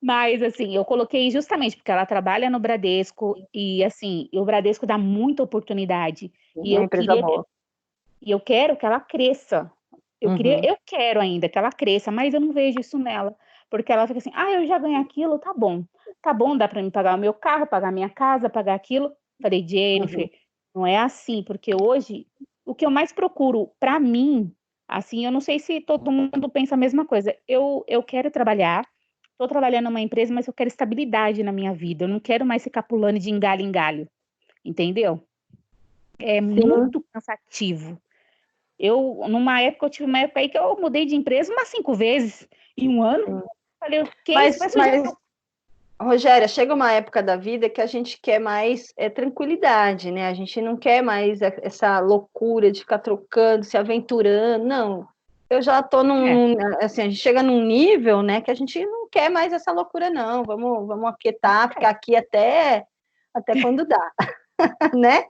Mas, assim, eu coloquei justamente porque ela trabalha no Bradesco e, assim, o Bradesco dá muita oportunidade. E uma empresa boa. E eu quero que ela cresça. Eu quero ainda que ela cresça, mas eu não vejo isso nela. Porque ela fica assim, eu já ganho aquilo, tá bom, dá para mim pagar o meu carro, pagar a minha casa, pagar aquilo. Falei, Jennifer, não é assim, porque hoje, o que eu mais procuro para mim Assim, eu não sei se todo mundo pensa a mesma coisa. Eu quero trabalhar, estou trabalhando numa empresa, mas eu quero estabilidade na minha vida. Eu não quero mais ficar pulando de galho em galho, entendeu? É muito cansativo. Eu tive uma época aí que eu mudei de empresa umas 5 vezes em um ano. Falei, mas Rogéria, chega uma época da vida que a gente quer mais tranquilidade, né? A gente não quer mais essa loucura de ficar trocando, se aventurando, não. Eu já estou assim, a gente chega num nível, né, que a gente não quer mais essa loucura, não. Vamos aquietar, ficar aqui até quando dá, né?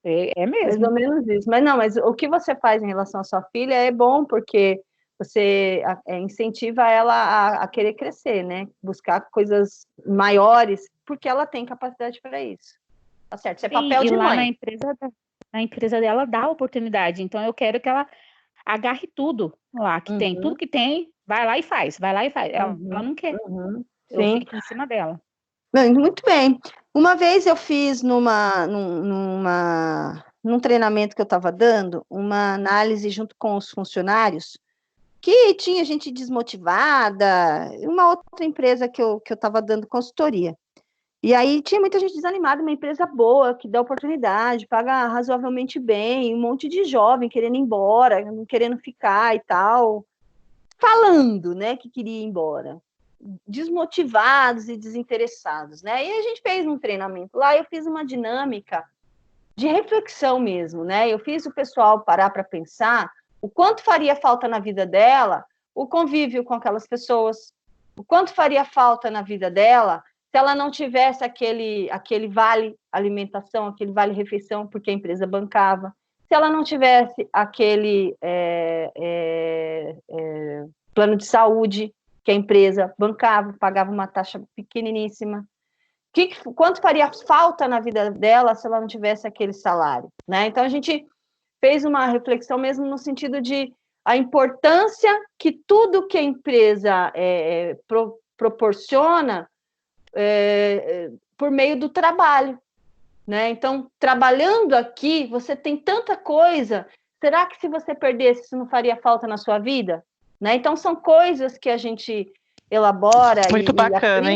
É mesmo. Mais ou menos isso. Mas o que você faz em relação à sua filha é bom, porque você incentiva ela a querer crescer, né? Buscar coisas maiores, porque ela tem capacidade para isso. Tá certo? Isso é papel de lá mãe. Na empresa dela dá oportunidade. Então, eu quero que ela agarre tudo lá que tem. Tudo que tem, vai lá e faz. Ela não quer. Eu fico em cima dela. Muito bem. Uma vez eu fiz num treinamento que eu estava dando, uma análise junto com os funcionários, que tinha gente desmotivada, uma outra empresa que eu estava dando consultoria. E aí tinha muita gente desanimada, uma empresa boa, que dá oportunidade, paga razoavelmente bem, um monte de jovem querendo ir embora, não querendo ficar e tal, falando, né, que queria ir embora. Desmotivados e desinteressados, né? E a gente fez um treinamento lá, eu fiz uma dinâmica de reflexão mesmo, né? Eu fiz o pessoal parar para pensar o quanto faria falta na vida dela o convívio com aquelas pessoas, o quanto faria falta na vida dela se ela não tivesse aquele vale alimentação, aquele vale refeição, porque a empresa bancava, se ela não tivesse aquele plano de saúde que a empresa bancava, pagava uma taxa pequeniníssima. Quanto faria falta na vida dela se ela não tivesse aquele salário, né? Então, a gente fez uma reflexão mesmo no sentido de a importância que tudo que a empresa proporciona por meio do trabalho, né? Então, trabalhando aqui, você tem tanta coisa, será que se você perdesse, isso não faria falta na sua vida? Né? Então, são coisas que a gente elabora muito bacana,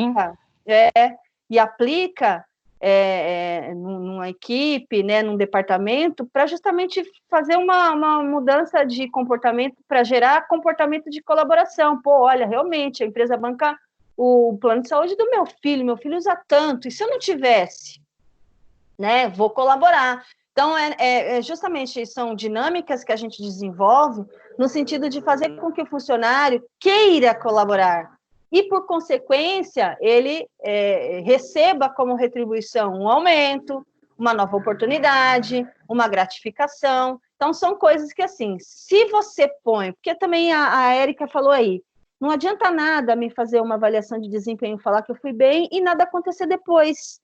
e aplica numa equipe, né, num departamento, para justamente fazer uma mudança de comportamento, para gerar comportamento de colaboração. Pô, olha, realmente, a empresa banca o plano de saúde do meu filho usa tanto, e se eu não tivesse, né, vou colaborar. Então, justamente são dinâmicas que a gente desenvolve no sentido de fazer com que o funcionário queira colaborar e, por consequência, ele receba como retribuição um aumento, uma nova oportunidade, uma gratificação. Então, são coisas que, assim, se você põe... Porque também a Érica falou aí, não adianta nada me fazer uma avaliação de desempenho, falar que eu fui bem e nada acontecer depois.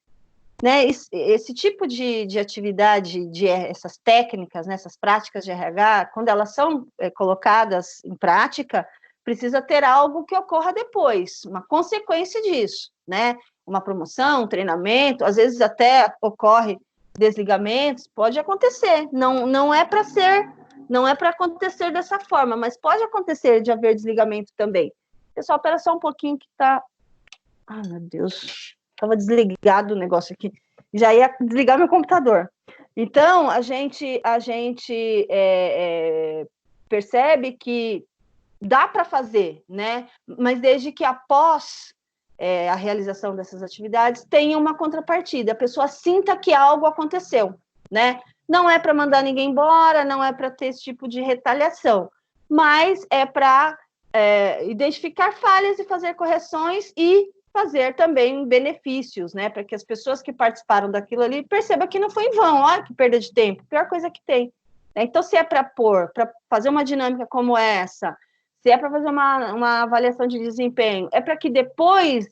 Né, esse tipo de atividade, essas técnicas, né, essas práticas de RH, quando elas são colocadas em prática, precisa ter algo que ocorra depois, uma consequência disso, né? Uma promoção, um treinamento, às vezes até ocorre desligamentos, pode acontecer, não é para ser, não é para acontecer dessa forma, mas pode acontecer de haver desligamento também. Pessoal, espera só um pouquinho que tá... Ai, meu Deus... Estava desligado o negócio aqui, já ia desligar meu computador. Então, a gente percebe que dá para fazer, né? Mas desde que após a realização dessas atividades tenha uma contrapartida, a pessoa sinta que algo aconteceu, né? Não é para mandar ninguém embora, não é para ter esse tipo de retaliação, mas é para identificar falhas e fazer correções e fazer também benefícios, né, para que as pessoas que participaram daquilo ali percebam que não foi em vão, olha que perda de tempo, pior coisa que tem. Então, se é para fazer uma dinâmica como essa, se é para fazer uma avaliação de desempenho, é para que depois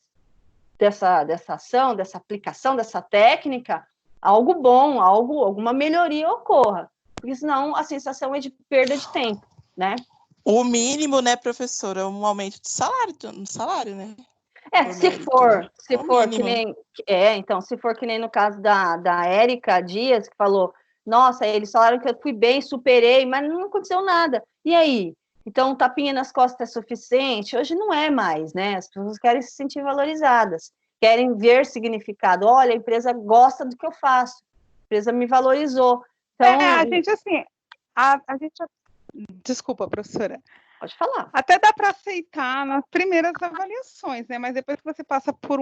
dessa ação, dessa aplicação, dessa técnica, algo bom, alguma melhoria ocorra, porque senão a sensação é de perda de tempo, né? O mínimo, né, professora, um aumento de salário, né? Se for que nem no caso da Érica Dias, que falou Nossa, eles falaram que eu fui bem, superei, mas não aconteceu nada. E aí? Então, um tapinha nas costas é suficiente? Hoje não é mais, né? As pessoas querem se sentir valorizadas, querem ver significado. Olha, a empresa gosta do que eu faço, a empresa me valorizou. Então, a gente, assim, a gente... Desculpa, professora. Pode falar. Até dá para aceitar nas primeiras avaliações, né? Mas depois que você passa por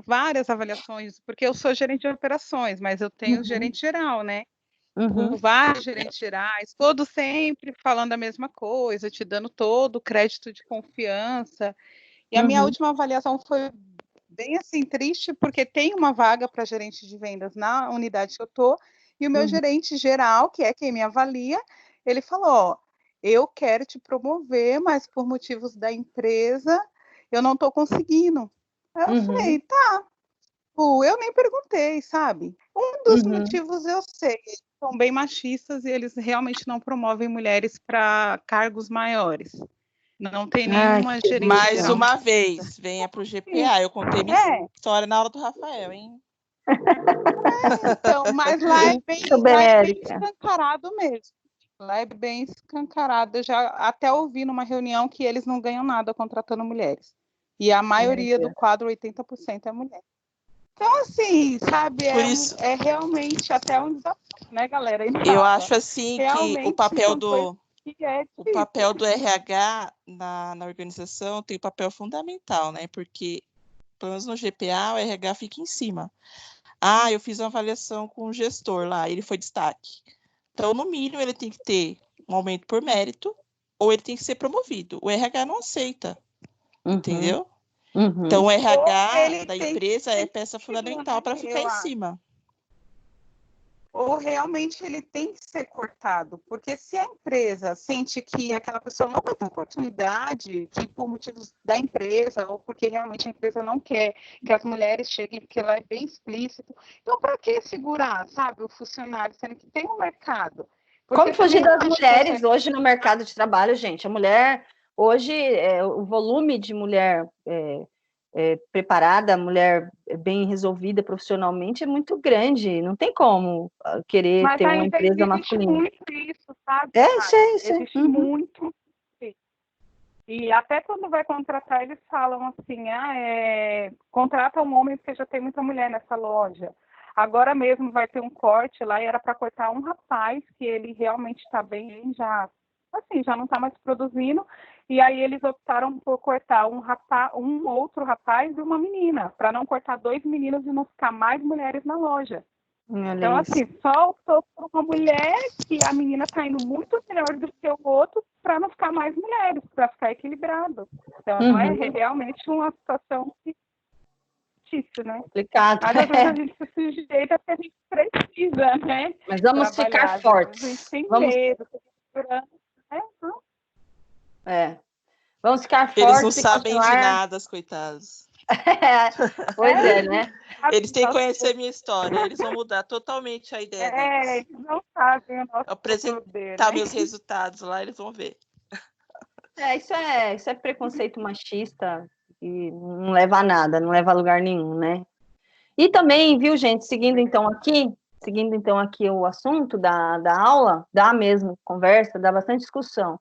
várias avaliações, porque eu sou gerente de operações, mas eu tenho gerente geral, né? Por vários gerentes gerais, todos sempre falando a mesma coisa, te dando todo o crédito de confiança. E a minha última avaliação foi bem assim triste, porque tem uma vaga para gerente de vendas na unidade que eu estou, e o meu gerente geral, que é quem me avalia, ele falou: ó, eu quero te promover, mas por motivos da empresa eu não estou conseguindo. Aí eu falei, tá. Eu nem perguntei, sabe? Um dos motivos eu sei, eles são bem machistas e eles realmente não promovem mulheres para cargos maiores. Não tem nenhuma gerente. Mais uma vez, venha para o GPA. Eu contei minha história na aula do Rafael, hein? Então, mas lá é bem escancarado mesmo. Lá é bem escancarado. Eu já até ouvi numa reunião que eles não ganham nada contratando mulheres. E a maioria do quadro, 80%, é mulher. Então, assim, sabe, é realmente até um desafio, né, galera? Eu acho, assim, que o papel do RH na organização tem um papel fundamental, né? Porque, pelo menos no GPA, o RH fica em cima. Eu fiz uma avaliação com o gestor lá, ele foi destaque. Então, no mínimo, ele tem que ter um aumento por mérito ou ele tem que ser promovido. O RH não aceita, entendeu? Então, o RH da empresa é peça fundamental para ficar em cima. Ou realmente ele tem que ser cortado, porque se a empresa sente que aquela pessoa não vai ter oportunidade, que por motivos da empresa, ou porque realmente a empresa não quer que as mulheres cheguem, porque lá é bem explícito, então para que segurar, sabe, o funcionário, sendo que tem um mercado? Porque como fugir das mulheres hoje no mercado de trabalho, gente? A mulher, hoje, o volume de mulher preparada, mulher bem resolvida profissionalmente é muito grande. Não tem como querer ter uma empresa masculina. Mas muito isso, sabe? Sei. Existe muito. E até quando vai contratar, eles falam assim, contrata um homem porque já tem muita mulher nessa loja. Agora mesmo vai ter um corte lá e era para cortar um rapaz que ele realmente está bem, já não está mais produzindo. E aí eles optaram por cortar um outro rapaz e uma menina, para não cortar 2 meninos e não ficar mais mulheres na loja. Então, assim, só optou por uma mulher que a menina está indo muito melhor do que o outro para não ficar mais mulheres, para ficar equilibrado. Então, é realmente uma situação difícil, né? Complicado. Mas às vezes a gente se sujeita porque a gente precisa, né? Mas vamos ficar fortes. A gente tem medo, segurando, né? Vamos ficar fortes. Eles não sabem de nada, os coitados. Pois né? Eles têm que conhecer minha história, eles vão mudar totalmente a ideia deles. Eles não sabem o nosso apresentar meus resultados lá, eles vão ver. Isso é preconceito machista e não leva a nada, não leva a lugar nenhum, né? E também, viu, gente, seguindo então aqui o assunto da aula, dá mesmo conversa, dá bastante discussão.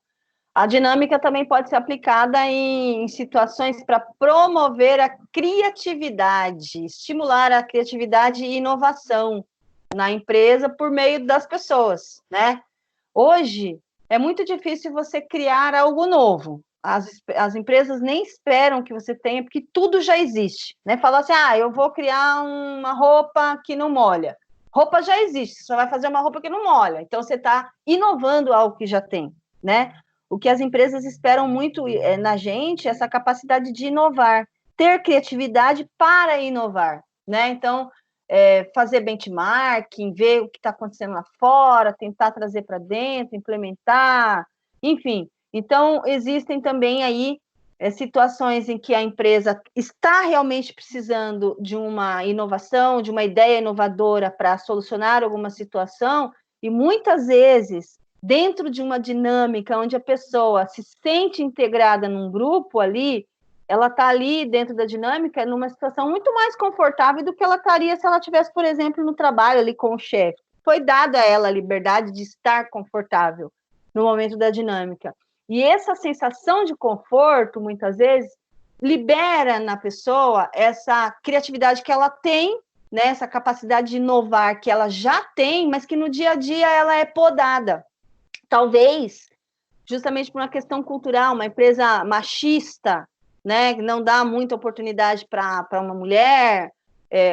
A dinâmica também pode ser aplicada em situações para promover a criatividade, estimular a criatividade e inovação na empresa por meio das pessoas, né? Hoje, é muito difícil você criar algo novo. As empresas nem esperam que você tenha, porque tudo já existe, né? Falar assim, eu vou criar uma roupa que não molha. Roupa já existe, você só vai fazer uma roupa que não molha. Então, você está inovando algo que já tem, né? O que as empresas esperam muito na gente é essa capacidade de inovar, ter criatividade para inovar, né? Então, fazer benchmarking, ver o que está acontecendo lá fora, tentar trazer para dentro, implementar, enfim. Então, existem também aí situações em que a empresa está realmente precisando de uma inovação, de uma ideia inovadora para solucionar alguma situação, e muitas vezes dentro de uma dinâmica onde a pessoa se sente integrada num grupo ali, ela está ali dentro da dinâmica numa situação muito mais confortável do que ela estaria se ela estivesse, por exemplo, no trabalho ali com o chefe. foi dada a ela a liberdade de estar confortável no momento da dinâmica. E essa sensação de conforto, muitas vezes, libera na pessoa essa criatividade que ela tem, né, essa capacidade de inovar que ela já tem, mas que no dia a dia ela é podada. Talvez, justamente por uma questão cultural, uma empresa machista, né, que não dá muita oportunidade para uma mulher,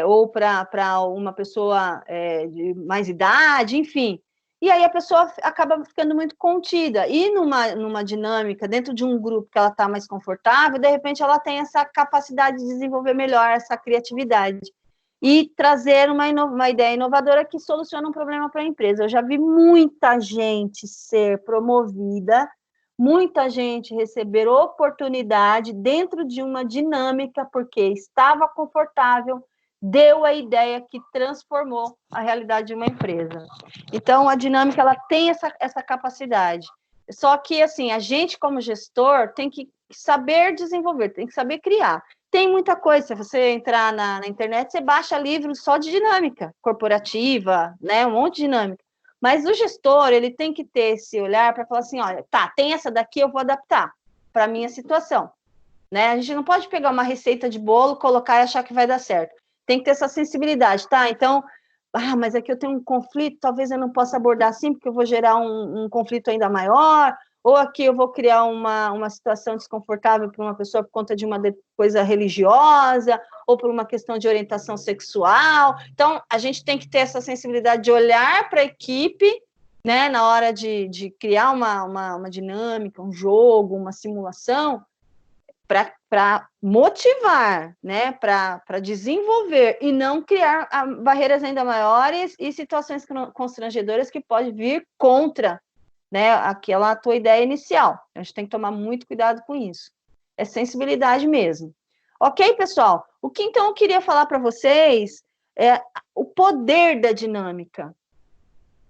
ou para uma pessoa de mais idade, enfim. E aí a pessoa acaba ficando muito contida. E numa dinâmica, dentro de um grupo que ela está mais confortável, de repente ela tem essa capacidade de desenvolver melhor essa criatividade e trazer uma ideia inovadora que soluciona um problema para a empresa. Eu já vi muita gente ser promovida, muita gente receber oportunidade dentro de uma dinâmica, porque estava confortável, deu a ideia que transformou a realidade de uma empresa. Então, a dinâmica, ela tem essa capacidade. Só que, assim, a gente, como gestor, tem que saber desenvolver, tem que saber criar. Tem muita coisa, se você entrar na internet, você baixa livros só de dinâmica corporativa, né, um monte de dinâmica. Mas o gestor, ele tem que ter esse olhar para falar assim, olha, tá, tem essa daqui, eu vou adaptar para a minha situação. Né? A gente não pode pegar uma receita de bolo, colocar e achar que vai dar certo. Tem que ter essa sensibilidade, tá? Então, mas aqui eu tenho um conflito, talvez eu não possa abordar assim, porque eu vou gerar um conflito ainda maior, ou aqui eu vou criar uma situação desconfortável para uma pessoa por conta de uma coisa religiosa, ou por uma questão de orientação sexual. Então, a gente tem que ter essa sensibilidade de olhar para a equipe, né, na hora de criar uma dinâmica, um jogo, uma simulação, para motivar, né, para desenvolver e não criar barreiras ainda maiores e situações constrangedoras que podem vir contra, né, aquela tua ideia inicial. A gente tem que tomar muito cuidado com isso. É sensibilidade mesmo. Ok, pessoal? O que então eu queria falar para vocês é o poder da dinâmica,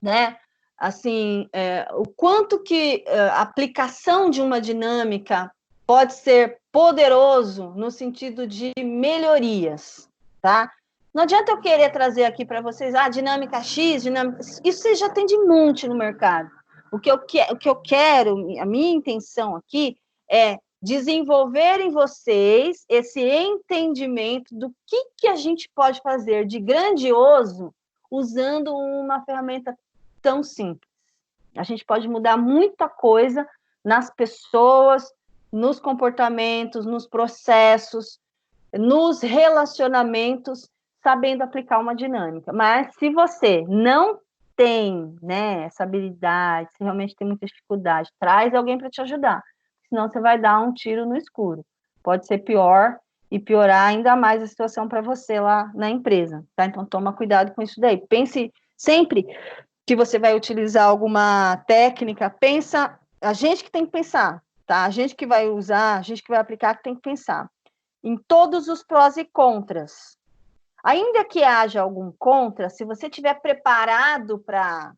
né? Assim, o quanto que a aplicação de uma dinâmica pode ser poderoso no sentido de melhorias, tá? Não adianta eu querer trazer aqui para vocês, dinâmica X, dinâmica... Isso você já tem de monte no mercado. O que eu quero, a minha intenção aqui é desenvolver em vocês esse entendimento do que a gente pode fazer de grandioso usando uma ferramenta tão simples. A gente pode mudar muita coisa nas pessoas, nos comportamentos, nos processos, nos relacionamentos, sabendo aplicar uma dinâmica. Mas se você não tem, né, essa habilidade, se realmente tem muita dificuldade, traz alguém para te ajudar, senão você vai dar um tiro no escuro. Pode ser pior e piorar ainda mais a situação para você lá na empresa, tá? Então toma cuidado com isso daí. Pense sempre que você vai utilizar alguma técnica, pensa, a gente que tem que pensar, tá? A gente que vai usar, a gente que vai aplicar, que tem que pensar em todos os prós e contras. Ainda que haja algum contra, se você estiver preparado para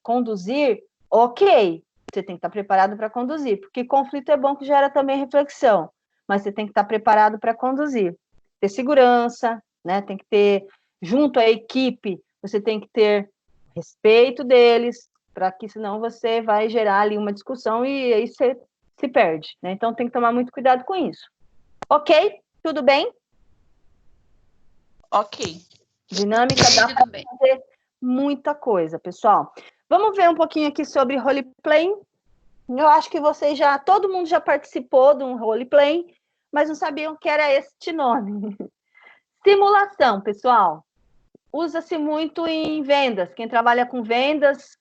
conduzir, ok, você tem que estar preparado para conduzir, porque conflito é bom que gera também reflexão, mas você tem que estar preparado para conduzir. Ter segurança, né? Tem que ter, junto à equipe, você tem que ter respeito deles, para que senão você vai gerar ali uma discussão e aí você se perde, né? Então tem que tomar muito cuidado com isso. Ok? Tudo bem? Ok. Dinâmica dá para fazer muita coisa, pessoal. Vamos ver um pouquinho aqui sobre roleplay. Eu acho que vocês todo mundo já participou de um roleplay, mas não sabiam que era este nome. Simulação, pessoal. Usa-se muito em vendas. Quem trabalha com vendas,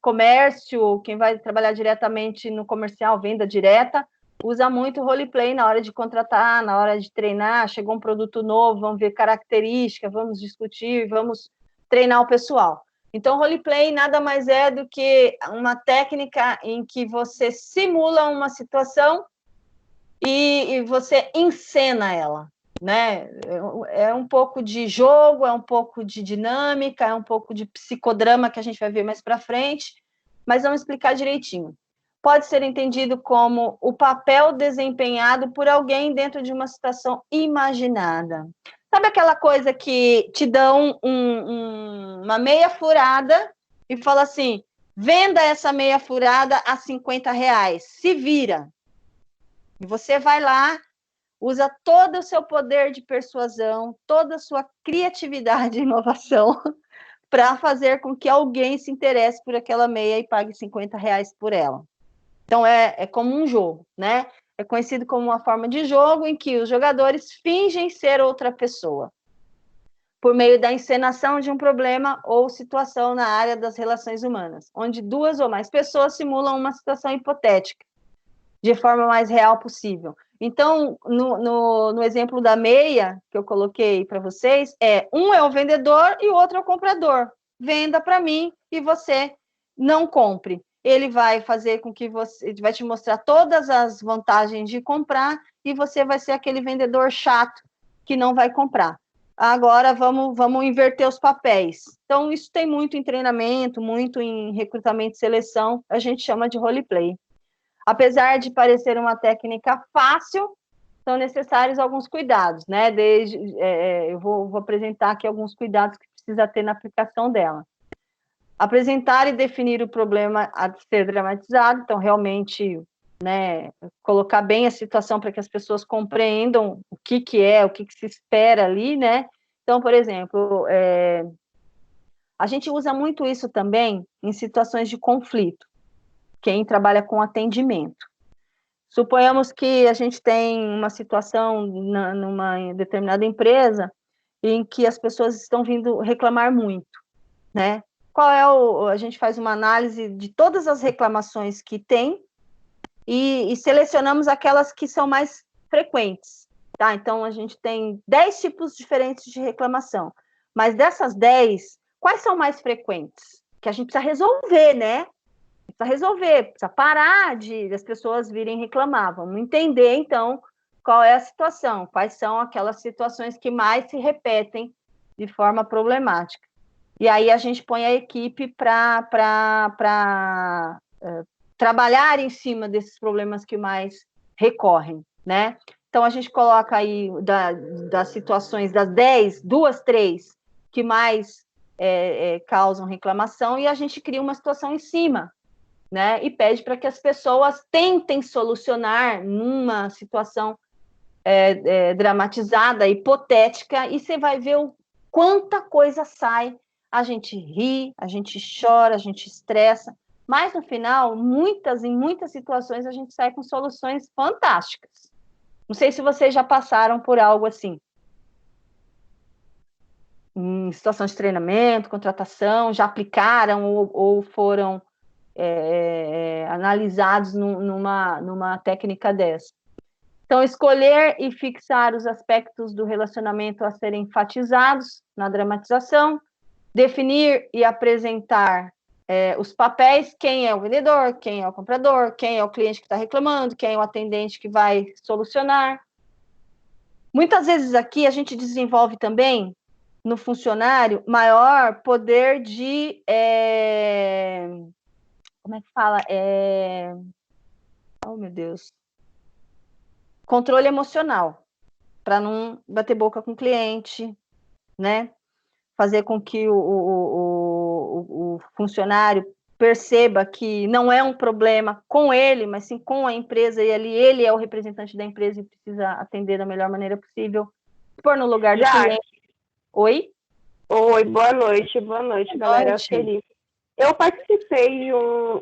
comércio, quem vai trabalhar diretamente no comercial, venda direta, usa muito roleplay na hora de contratar, na hora de treinar. Chegou um produto novo, vamos ver características, vamos discutir, vamos treinar o pessoal. Então, roleplay nada mais é do que uma técnica em que você simula uma situação e você encena ela, né? É um pouco de jogo, é um pouco de dinâmica, é um pouco de psicodrama que a gente vai ver mais para frente, mas vamos explicar direitinho. Pode ser entendido como o papel desempenhado por alguém dentro de uma situação imaginada. Sabe aquela coisa que te dão uma meia furada e fala assim, venda essa meia furada a R$50, se vira. E você vai lá, usa todo o seu poder de persuasão, toda a sua criatividade e inovação para fazer com que alguém se interesse por aquela meia e pague R$50 por ela. Então, é como um jogo, né? É conhecido como uma forma de jogo em que os jogadores fingem ser outra pessoa, por meio da encenação de um problema ou situação na área das relações humanas, onde duas ou mais pessoas simulam uma situação hipotética, de forma mais real possível. Então, no exemplo da meia, que eu coloquei para vocês, um é o vendedor e o outro é o comprador. Venda para mim e você não compre. Ele vai fazer com que você, ele vai te mostrar todas as vantagens de comprar e você vai ser aquele vendedor chato que não vai comprar. Agora vamos inverter os papéis. Então, isso tem muito em treinamento, muito em recrutamento e seleção, a gente chama de roleplay. Apesar de parecer uma técnica fácil, são necessários alguns cuidados, né? Eu vou apresentar aqui alguns cuidados que precisa ter na aplicação dela. Apresentar e definir o problema a ser dramatizado, então, realmente, né, colocar bem a situação para que as pessoas compreendam o que se espera ali, né? Então, por exemplo, a gente usa muito isso também em situações de conflito, quem trabalha com atendimento. Suponhamos que a gente tem uma situação numa determinada empresa em que as pessoas estão vindo reclamar muito, né? A gente faz uma análise de todas as reclamações que tem e selecionamos aquelas que são mais frequentes, tá? Então, a gente tem 10 tipos diferentes de reclamação, mas dessas 10, quais são mais frequentes? Que a gente precisa resolver, né? Precisa parar de as pessoas virem reclamar, vamos entender, então, qual é a situação, quais são aquelas situações que mais se repetem de forma problemática. E aí a gente põe a equipe para trabalhar em cima desses problemas que mais recorrem, né? Então, a gente coloca aí das situações, das 10, 2, 3, que mais causam reclamação, e a gente cria uma situação em cima, né? E pede para que as pessoas tentem solucionar numa situação dramatizada, hipotética, e você vai ver quanta coisa sai. A gente ri, a gente chora, a gente estressa, mas no final, em muitas situações, a gente sai com soluções fantásticas. Não sei se vocês já passaram por algo assim. Em situação de treinamento, contratação, já aplicaram ou foram analisados numa técnica dessa. Então, escolher e fixar os aspectos do relacionamento a serem enfatizados na dramatização, definir e apresentar os papéis, quem é o vendedor, quem é o comprador, quem é o cliente que está reclamando, quem é o atendente que vai solucionar. Muitas vezes aqui a gente desenvolve também, no funcionário, maior poder de... como é que fala? Oh, meu Deus. Controle emocional, para não bater boca com o cliente, né? Fazer com que o funcionário perceba que não é um problema com ele, mas sim com a empresa, e ali ele é o representante da empresa e precisa atender da melhor maneira possível, pôr no lugar do cliente. Oi? Oi, boa noite, galera. Felipe. Eu participei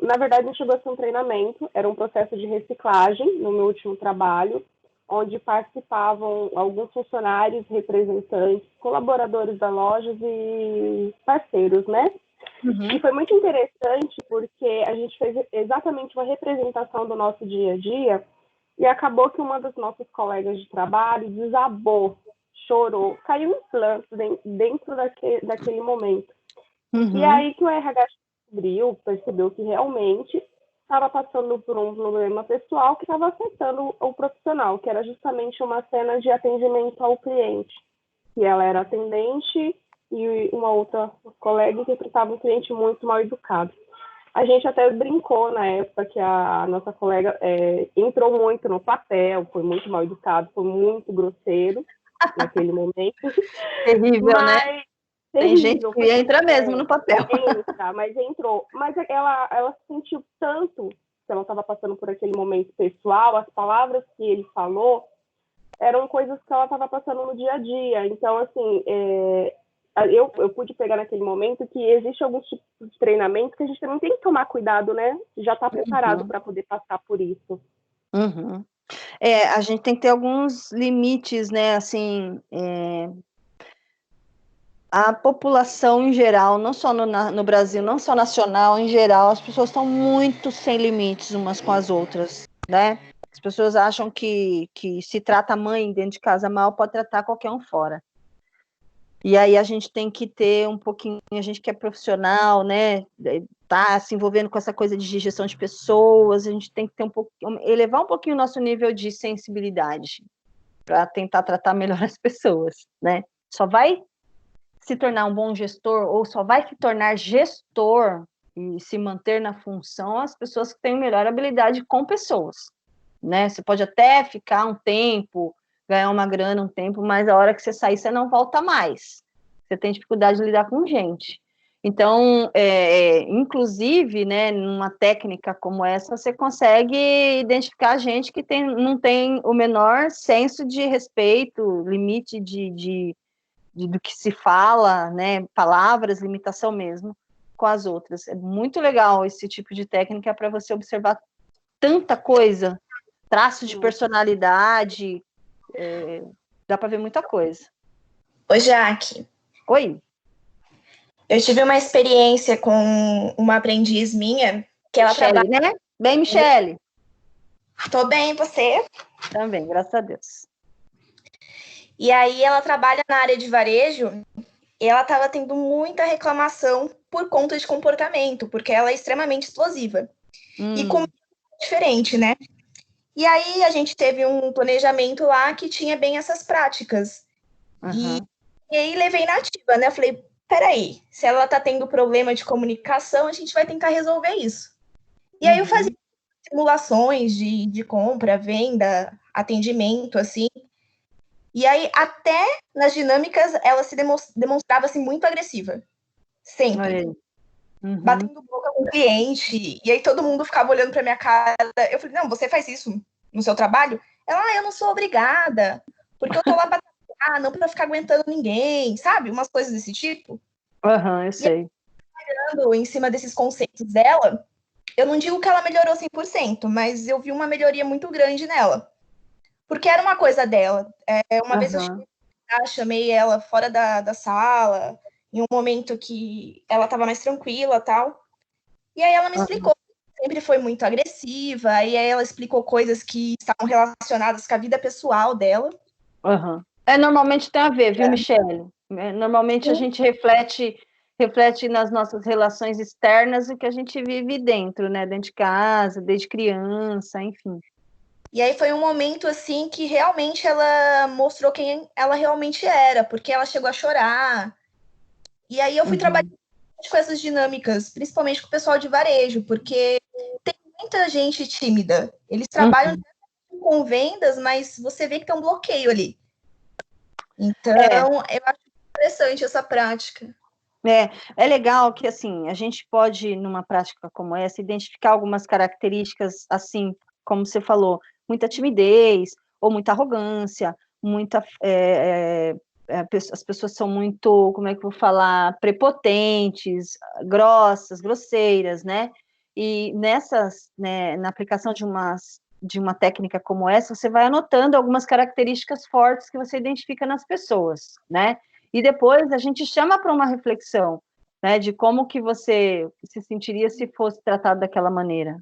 na verdade, não chegou a ser um treinamento, era um processo de reciclagem no meu último trabalho, onde participavam alguns funcionários, representantes, colaboradores da loja e parceiros, né? Uhum. E foi muito interessante porque a gente fez exatamente uma representação do nosso dia a dia e acabou que uma das nossas colegas de trabalho desabou, chorou, caiu em pranto dentro daquele momento. Uhum. E aí que o RH percebeu que realmente estava passando por um problema pessoal que estava afetando o profissional, que era justamente uma cena de atendimento ao cliente. E ela era atendente e uma outra colega que tratava um cliente muito mal educado. A gente até brincou na época que a nossa colega entrou muito no papel, foi muito mal educado, foi muito grosseiro. naquele momento. Terrível, né? Tem gente que entra mesmo no papel. Mas entrou. Mas ela sentiu tanto que ela estava passando por aquele momento pessoal, as palavras que ele falou eram coisas que ela estava passando no dia a dia. Então, assim, eu pude pegar naquele momento que existe alguns tipos de treinamento que a gente também tem que tomar cuidado, né? Já está preparado para poder passar por isso. Uhum. A gente tem que ter alguns limites, né? Assim, a população em geral, não só no Brasil, não só nacional, em geral, as pessoas estão muito sem limites umas com as outras, né? As pessoas acham que se trata a mãe dentro de casa mal, pode tratar qualquer um fora. E aí a gente tem que ter um pouquinho, a gente que é profissional, né, tá se envolvendo com essa coisa de gestão de pessoas, a gente tem que ter elevar um pouquinho o nosso nível de sensibilidade para tentar tratar melhor as pessoas, né? Só vai se tornar um bom gestor ou só vai se tornar gestor e se manter na função as pessoas que têm melhor habilidade com pessoas, né? Você pode até ficar um tempo, ganhar uma grana um tempo, mas a hora que você sair, você não volta mais. Você tem dificuldade de lidar com gente. Então, inclusive, né, numa técnica como essa, você consegue identificar gente que não tem o menor senso de respeito, limite do que se fala, né, palavras, limitação mesmo, com as outras. É muito legal esse tipo de técnica para você observar tanta coisa, traço de personalidade, dá para ver muita coisa. Ô, Jaque. Oi. Eu tive uma experiência com uma aprendiz minha, que ela trabalha... né? Bem, Michele? Tô bem, e você? Também, graças a Deus. E aí ela trabalha na área de varejo e ela estava tendo muita reclamação por conta de comportamento, porque ela é extremamente explosiva. E como diferente, né? E aí a gente teve um planejamento lá que tinha bem essas práticas. E aí levei na ativa, né? Eu falei, peraí, se ela tá tendo problema de comunicação, a gente vai tentar resolver isso. E aí eu fazia simulações de compra, venda, atendimento, assim. E aí, até nas dinâmicas, ela se demonstrava assim, muito agressiva. Sempre. Batendo boca com o cliente. E aí todo mundo ficava olhando pra minha cara. Eu falei, não, você faz isso no seu trabalho? Ela, eu não sou obrigada. Porque eu tô lá pra trabalhar, não pra ficar aguentando ninguém. Sabe? Umas coisas desse tipo. Eu sei. E trabalhando em cima desses conceitos dela, eu não digo que ela melhorou 100%, mas eu vi uma melhoria muito grande nela. Porque era uma coisa dela. Uma vez eu chamei ela fora da sala, em um momento que ela estava mais tranquila e tal. E aí ela me explicou. Sempre foi muito agressiva. E aí ela explicou coisas que estavam relacionadas com a vida pessoal dela. Normalmente tem a ver, viu, Michele? Normalmente a gente reflete nas nossas relações externas o que a gente vive dentro, né? Dentro de casa, desde criança, enfim. E aí foi um momento, assim, que realmente ela mostrou quem ela realmente era, porque ela chegou a chorar. E aí eu fui trabalhando com essas dinâmicas, principalmente com o pessoal de varejo, porque tem muita gente tímida. Eles trabalham com vendas, mas você vê que tem um bloqueio ali. Então, eu acho interessante essa prática. É legal que, assim, a gente pode, numa prática como essa, identificar algumas características, assim, como você falou, muita timidez, ou muita arrogância, as pessoas são muito, como é que eu vou falar, prepotentes, grossas, grosseiras, né? E na aplicação de uma técnica como essa, você vai anotando algumas características fortes que você identifica nas pessoas, né? E depois a gente chama para uma reflexão, né, de como que você se sentiria se fosse tratado daquela maneira,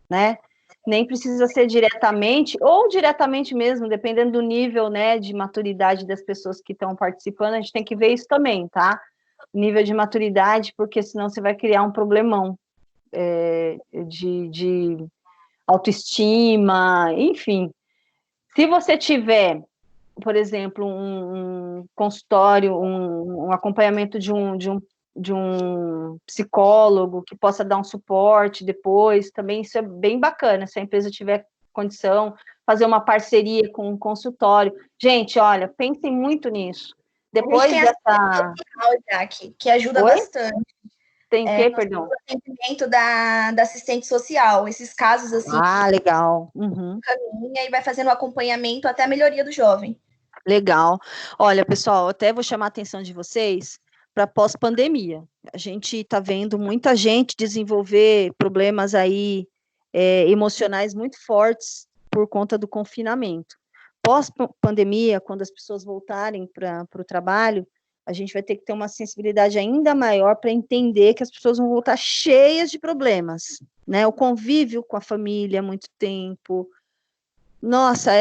né? Nem precisa ser diretamente, ou diretamente mesmo, dependendo do nível, né, de maturidade das pessoas que estão participando, a gente tem que ver isso também, tá? Nível de maturidade, porque senão você vai criar um problemão de autoestima, enfim. Se você tiver, por exemplo, um consultório, um acompanhamento de um psicólogo que possa dar um suporte depois, também isso é bem bacana, se a empresa tiver condição, fazer uma parceria com um consultório. Gente, olha, pensem muito nisso. Depois dessa... Jaque, que ajuda bastante. Tem o quê, perdão? O atendimento da assistente social, esses casos assim. Ah, legal. Caminha e vai fazendo o acompanhamento até a melhoria do jovem. Legal. Olha, pessoal, até vou chamar a atenção de vocês para pós-pandemia. A gente está vendo muita gente desenvolver problemas aí emocionais muito fortes por conta do confinamento. Pós-pandemia, quando as pessoas voltarem para o trabalho, a gente vai ter que ter uma sensibilidade ainda maior para entender que as pessoas vão voltar cheias de problemas, né? O convívio com a família há muito tempo. Nossa,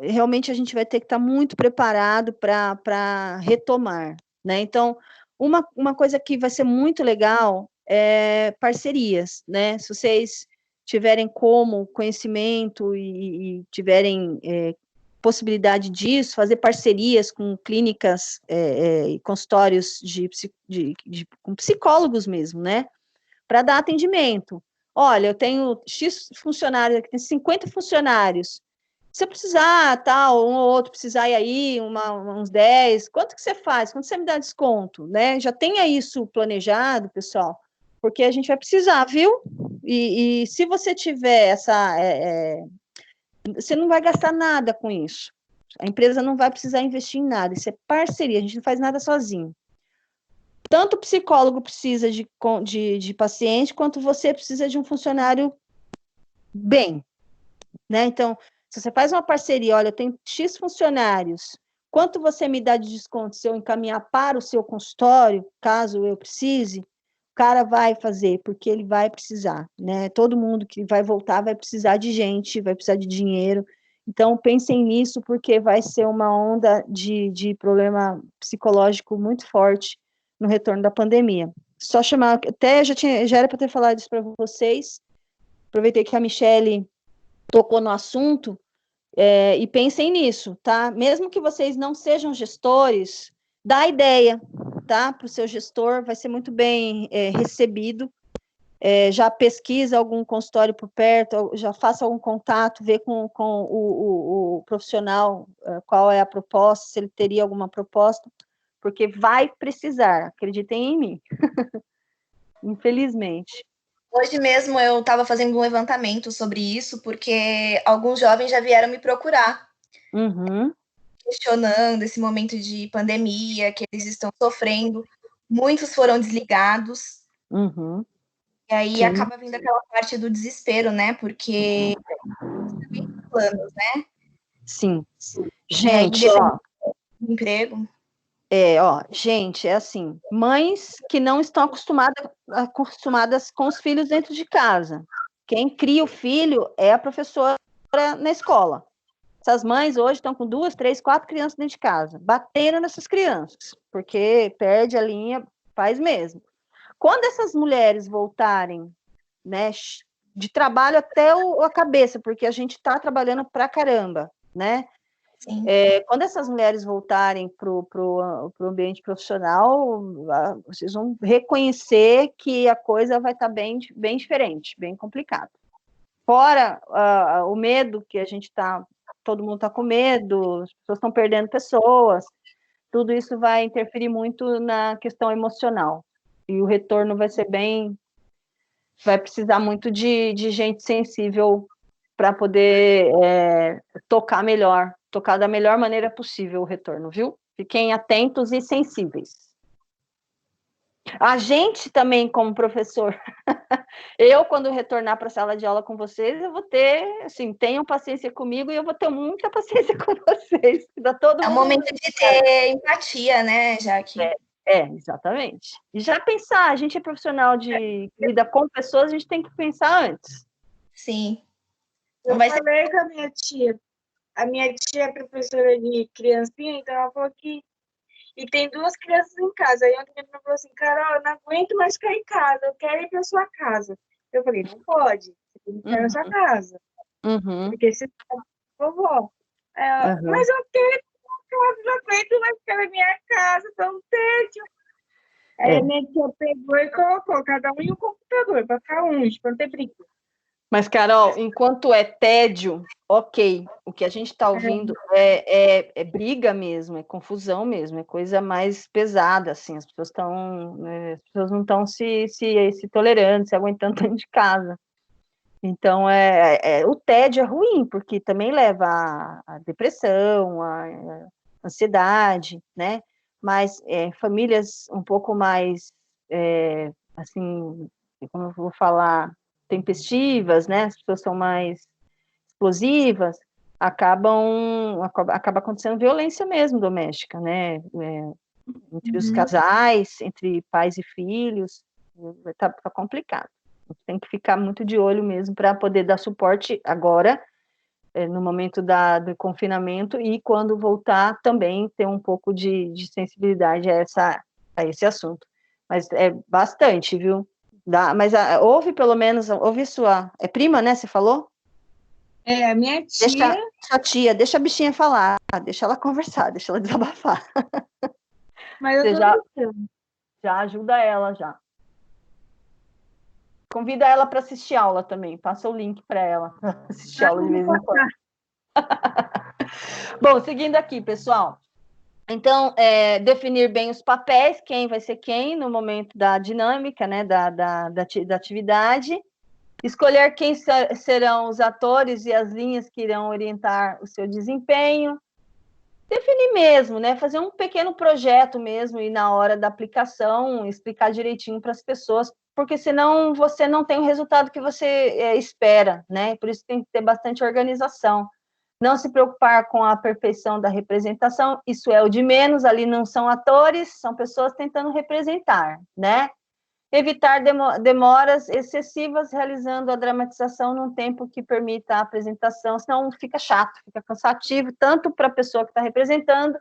realmente a gente vai ter que estar muito preparado para retomar, né? Então, uma coisa que vai ser muito legal é parcerias, né? Se vocês tiverem como conhecimento e tiverem possibilidade disso, fazer parcerias com clínicas e consultórios com psicólogos mesmo, né? Para dar atendimento. Olha, eu tenho X funcionários aqui, tem 50 funcionários. Se eu precisar, tal, um ou outro precisar ir aí, uns 10, quanto que você faz? Quanto você me dá desconto, né? Já tenha isso planejado, pessoal, porque a gente vai precisar, viu? E se você tiver você não vai gastar nada com isso. A empresa não vai precisar investir em nada. Isso é parceria, a gente não faz nada sozinho. Tanto o psicólogo precisa de paciente, quanto você precisa de um funcionário bem, né? Então, se você faz uma parceria, olha, eu tenho X funcionários, quanto você me dá de desconto se eu encaminhar para o seu consultório, caso eu precise, o cara vai fazer, porque ele vai precisar, né? Todo mundo que vai voltar vai precisar de gente, vai precisar de dinheiro. Então, pensem nisso, porque vai ser uma onda de problema psicológico muito forte no retorno da pandemia. Só chamar, até já era para ter falado isso para vocês, aproveitei que a Michele tocou no assunto, e pensem nisso, tá? Mesmo que vocês não sejam gestores, dá ideia, tá? Para o seu gestor, vai ser muito bem recebido. Já pesquisa algum consultório por perto, já faça algum contato, vê com o profissional qual é a proposta, se ele teria alguma proposta, porque vai precisar, acreditem em mim. Infelizmente. Hoje mesmo eu estava fazendo um levantamento sobre isso, porque alguns jovens já vieram me procurar, questionando esse momento de pandemia que eles estão sofrendo. Muitos foram desligados. E aí Sim. Acaba vindo aquela parte do desespero, né? Porque planos, né? Sim. Gente, ó. Emprego. Gente, é assim, mães que não estão acostumadas com os filhos dentro de casa. Quem cria o filho é a professora na escola. Essas mães hoje estão com 2, 3, 4 crianças dentro de casa, batendo nessas crianças, porque perde a linha, faz mesmo. Quando essas mulheres voltarem, né, de trabalho até a cabeça, porque a gente está trabalhando pra caramba, né? Quando essas mulheres voltarem para o ambiente profissional, vocês vão reconhecer que a coisa vai estar bem diferente, bem complicada. Fora o medo que a gente está, todo mundo está com medo, as pessoas estão perdendo pessoas, tudo isso vai interferir muito na questão emocional. E o retorno vai precisar muito de gente sensível para poder tocar da melhor maneira possível o retorno, viu? Fiquem atentos e sensíveis. A gente também, como professor, eu, quando retornar para a sala de aula com vocês, eu vou ter, assim, tenham paciência comigo e eu vou ter muita paciência com vocês. É um momento de ter empatia, né, Jaque? Exatamente. E já pensar, a gente é profissional de lida com pessoas, a gente tem que pensar antes. Sim. Eu falei com a minha tia. A minha tia é professora de criancinha, então ela falou que... E tem 2 crianças em casa. Aí ontem ela falou assim, Carol, eu não aguento mais ficar em casa, eu quero ir para sua casa. Eu falei, não pode, você tem que ficar na sua casa. Porque você tá com vovó. Mas eu quero eu não aguento mais ficar na minha casa, tão tédio. Aí a minha tia pegou e colocou cada um em um computador, para ficar longe, para não ter briga. Mas, Carol, enquanto é tédio, ok. O que a gente está ouvindo é briga mesmo, é confusão mesmo, é coisa mais pesada, assim. As pessoas as pessoas não estão se tolerando, se aguentando dentro de casa. Então, o tédio é ruim, porque também leva à depressão, à ansiedade, né? Mas famílias um pouco mais, assim, como eu vou falar, tempestivas, né? As pessoas são mais explosivas, acaba acontecendo violência mesmo doméstica, né? Entre os casais, entre pais e filhos, tá complicado. Tem que ficar muito de olho mesmo para poder dar suporte agora, no momento do confinamento, e quando voltar também ter um pouco de sensibilidade a esse assunto. Mas é bastante, viu? Mas ouve sua... É prima, né? Você falou? A minha tia... Sua tia, deixa a bichinha falar, deixa ela conversar, deixa ela desabafar. Mas eu tô já ajuda ela, já. Convida ela para assistir aula também. Passa o link para ela assistir aula de vez em quando. Bom, seguindo aqui, pessoal. Então, definir bem os papéis, quem vai ser quem no momento da dinâmica, né, da atividade. Escolher quem serão os atores e as linhas que irão orientar o seu desempenho. Definir mesmo, né? Fazer um pequeno projeto mesmo e na hora da aplicação explicar direitinho para as pessoas, porque senão você não tem o resultado que você espera, né? Por isso tem que ter bastante organização. Não se preocupar com a perfeição da representação, isso é o de menos, ali não são atores, são pessoas tentando representar, né? Evitar demoras excessivas realizando a dramatização num tempo que permita a apresentação, senão fica chato, fica cansativo, tanto para a pessoa que está representando,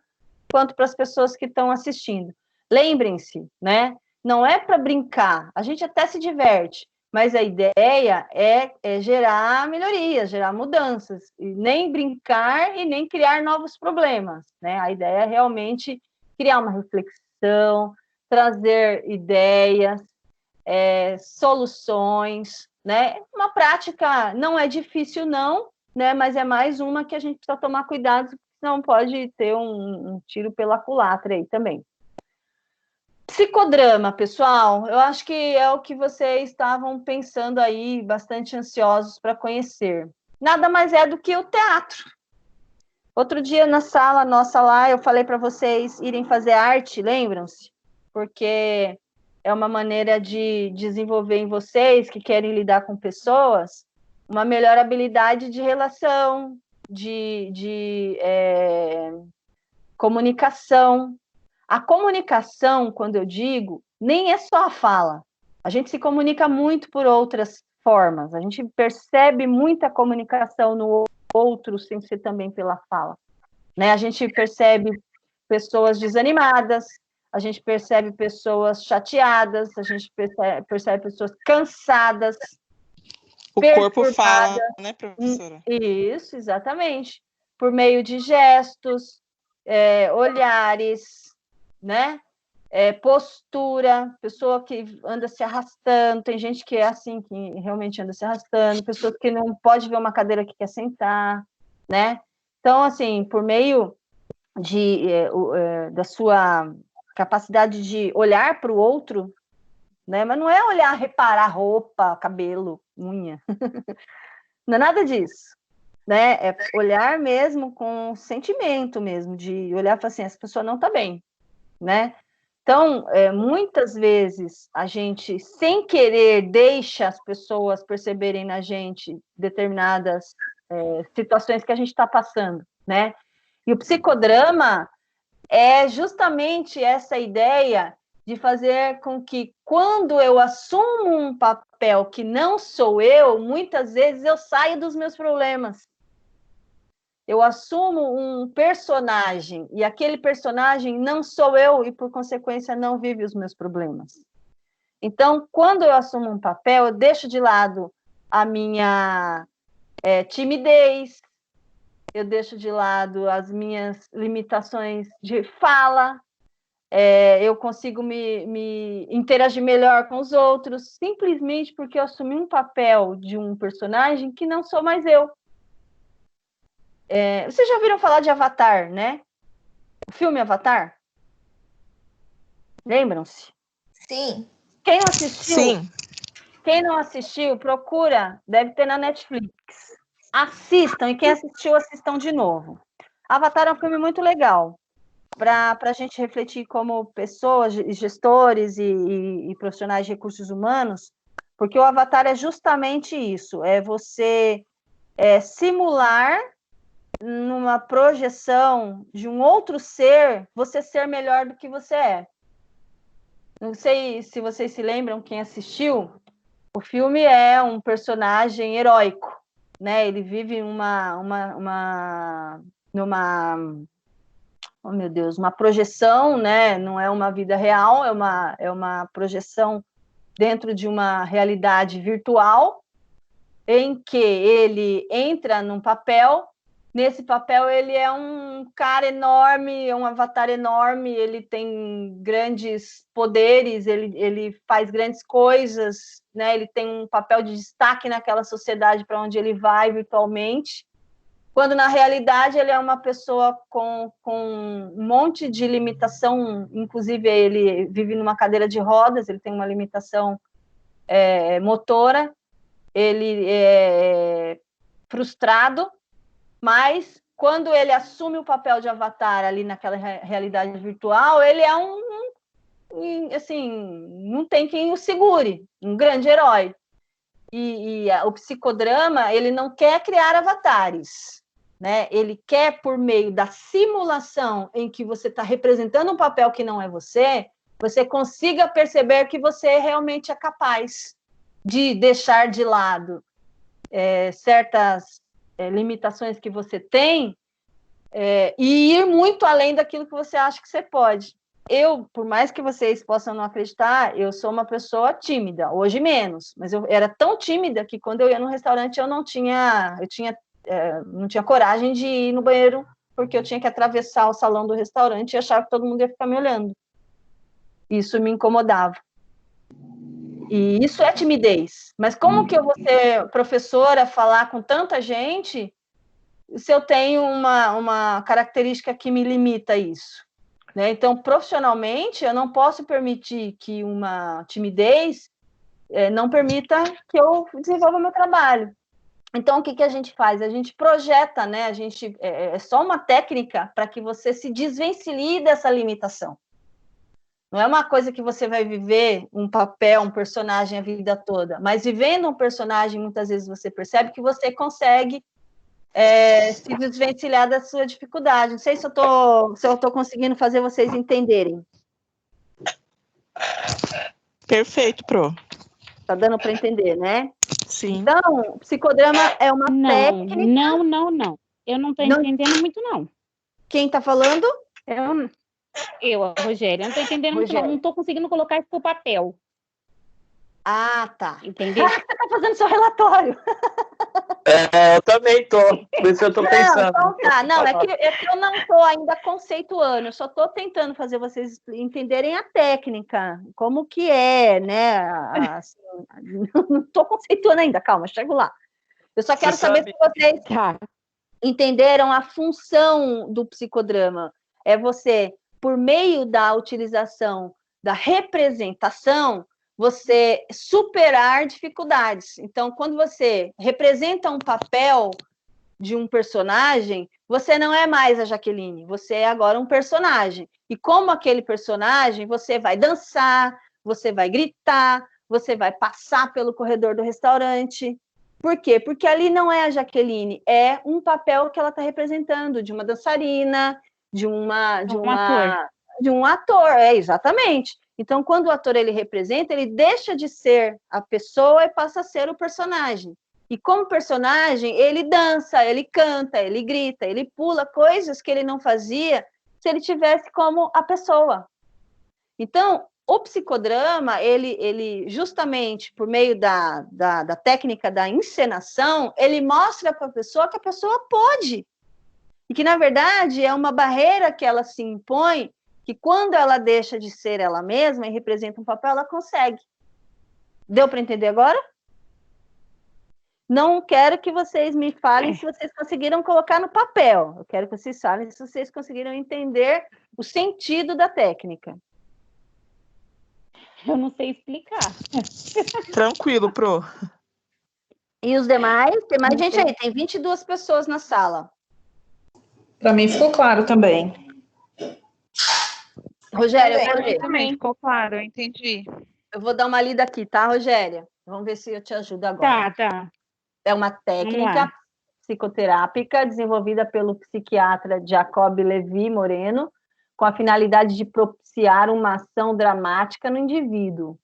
quanto para as pessoas que estão assistindo. Lembrem-se, né? Não é para brincar, a gente até se diverte, mas a ideia é gerar melhorias, gerar mudanças, e nem brincar e nem criar novos problemas, né? A ideia é realmente criar uma reflexão, trazer ideias, soluções, né? Uma prática não é difícil, não, né? Mas é mais uma que a gente precisa tomar cuidado, senão pode ter um tiro pela culatra aí também. Psicodrama, pessoal, eu acho que é o que vocês estavam pensando aí, bastante ansiosos para conhecer. Nada mais é do que o teatro. Outro dia na sala nossa lá, eu falei para vocês irem fazer arte, lembram-se? Porque é uma maneira de desenvolver em vocês, que querem lidar com pessoas, uma melhor habilidade de relação, de comunicação. A comunicação, quando eu digo, nem é só a fala. A gente se comunica muito por outras formas. A gente percebe muita comunicação no outro, sem ser também pela fala, né? A gente percebe pessoas desanimadas, a gente percebe pessoas chateadas, a gente percebe pessoas cansadas. O corpo fala, né, professora? Isso, exatamente. Por meio de gestos, olhares, né? Postura, pessoa que anda se arrastando, tem gente que é assim, que realmente anda se arrastando, pessoa que não pode ver uma cadeira que quer sentar, né? Então, assim, por meio da sua capacidade de olhar para o outro, né? Mas não é olhar, reparar roupa, cabelo, unha. Não é nada disso, né? É olhar mesmo com sentimento mesmo, de olhar e falar assim, essa pessoa não está bem, né? Então, muitas vezes a gente, sem querer, deixa as pessoas perceberem na gente determinadas situações que a gente está passando, né? E o psicodrama é justamente essa ideia de fazer com que, quando eu assumo um papel que não sou eu, muitas vezes eu saio dos meus problemas. Eu assumo um personagem, e aquele personagem não sou eu, e, por consequência, não vive os meus problemas. Então, quando eu assumo um papel, eu deixo de lado a minha timidez, eu deixo de lado as minhas limitações de fala, eu consigo me interagir melhor com os outros, simplesmente porque eu assumi um papel de um personagem que não sou mais eu. Vocês já ouviram falar de Avatar, né? O filme Avatar? Lembram-se? Sim. Quem não assistiu? Sim. Quem não assistiu, procura, deve ter na Netflix. Assistam, e quem assistiu, assistam de novo. Avatar é um filme muito legal, para a gente refletir como pessoas, gestores e profissionais de recursos humanos, porque o Avatar é justamente isso, é você simular numa projeção de um outro ser, você ser melhor do que você é. Não sei se vocês se lembram, quem assistiu, o filme é um personagem heróico, né? Ele vive numa oh meu Deus, uma projeção, né? Não é uma vida real, é uma projeção dentro de uma realidade virtual, em que ele entra num papel. Nesse papel, ele é um cara enorme, é um avatar enorme, ele tem grandes poderes, ele faz grandes coisas, né? Ele tem um papel de destaque naquela sociedade para onde ele vai virtualmente, quando, na realidade, ele é uma pessoa com um monte de limitação, inclusive ele vive numa cadeira de rodas, ele tem uma limitação motora, ele é frustrado, mas quando ele assume o papel de avatar ali naquela realidade virtual, ele é assim, não tem quem o segure, um grande herói. E o psicodrama, ele não quer criar avatares, né? Ele quer, por meio da simulação em que você está representando um papel que não é você consiga perceber que você realmente é capaz de deixar de lado certas limitações que você tem e ir muito além daquilo que você acha que você pode. Eu, por mais que vocês possam não acreditar, eu sou uma pessoa tímida, hoje menos, mas eu era tão tímida que quando eu ia no restaurante eu não tinha coragem de ir no banheiro, porque eu tinha que atravessar o salão do restaurante e achava que todo mundo ia ficar me olhando. Isso me incomodava. E isso é timidez. Mas como que eu vou ser professora, falar com tanta gente, se eu tenho uma característica que me limita a isso? Né? Então, profissionalmente, eu não posso permitir que uma timidez não permita que eu desenvolva meu trabalho. Então, o que a gente faz? A gente projeta, né? É só uma técnica para que você se desvencilhe dessa limitação. Não é uma coisa que você vai viver um papel, um personagem a vida toda, mas vivendo um personagem, muitas vezes você percebe que você consegue se desvencilhar da sua dificuldade. Não sei se eu tô conseguindo fazer vocês entenderem. Perfeito, Pro. Tá dando para entender, né? Sim. Então, psicodrama é uma técnica... Não. Eu não estou entendendo muito, não. Quem está falando? Eu, a Rogéria. Eu não estou entendendo muito, não. Não estou conseguindo colocar isso no papel. Ah, tá. Entendeu? Você está fazendo seu relatório. Eu também tô. Por isso eu estou pensando. Então tá. Não, é que eu não estou ainda conceituando. Eu só estou tentando fazer vocês entenderem a técnica. Como que é, né? Assim, não estou conceituando ainda. Calma, chego lá. Eu só quero saber se vocês entenderam a função do psicodrama. É você, por meio da utilização da representação, você superar dificuldades. Então, quando você representa um papel de um personagem, você não é mais a Jaqueline, você é agora um personagem. E como aquele personagem, você vai dançar, você vai gritar, você vai passar pelo corredor do restaurante. Por quê? Porque ali não é a Jaqueline, é um papel que ela está representando, de uma dançarina, de um ator, exatamente. Então, quando o ator ele representa, ele deixa de ser a pessoa e passa a ser o personagem. E como personagem, ele dança, ele canta, ele grita, ele pula coisas que ele não fazia se ele tivesse como a pessoa. Então, o psicodrama, ele justamente por meio da técnica da encenação, ele mostra para a pessoa que a pessoa pode. E que, na verdade, é uma barreira que ela se impõe, que quando ela deixa de ser ela mesma e representa um papel, ela consegue. Deu para entender agora? Não quero que vocês me falem se vocês conseguiram colocar no papel. Eu quero que vocês falem se vocês conseguiram entender o sentido da técnica. Eu não sei explicar. Tranquilo, Pro. E os demais? Tem mais gente aí, tem 22 pessoas na sala. Para mim ficou claro também. Rogéria, também ficou claro, eu entendi. Eu vou dar uma lida aqui, tá, Rogéria? Vamos ver se eu te ajudo agora. Tá. É uma técnica psicoterápica desenvolvida pelo psiquiatra Jacob Levi Moreno, com a finalidade de propiciar uma ação dramática no indivíduo.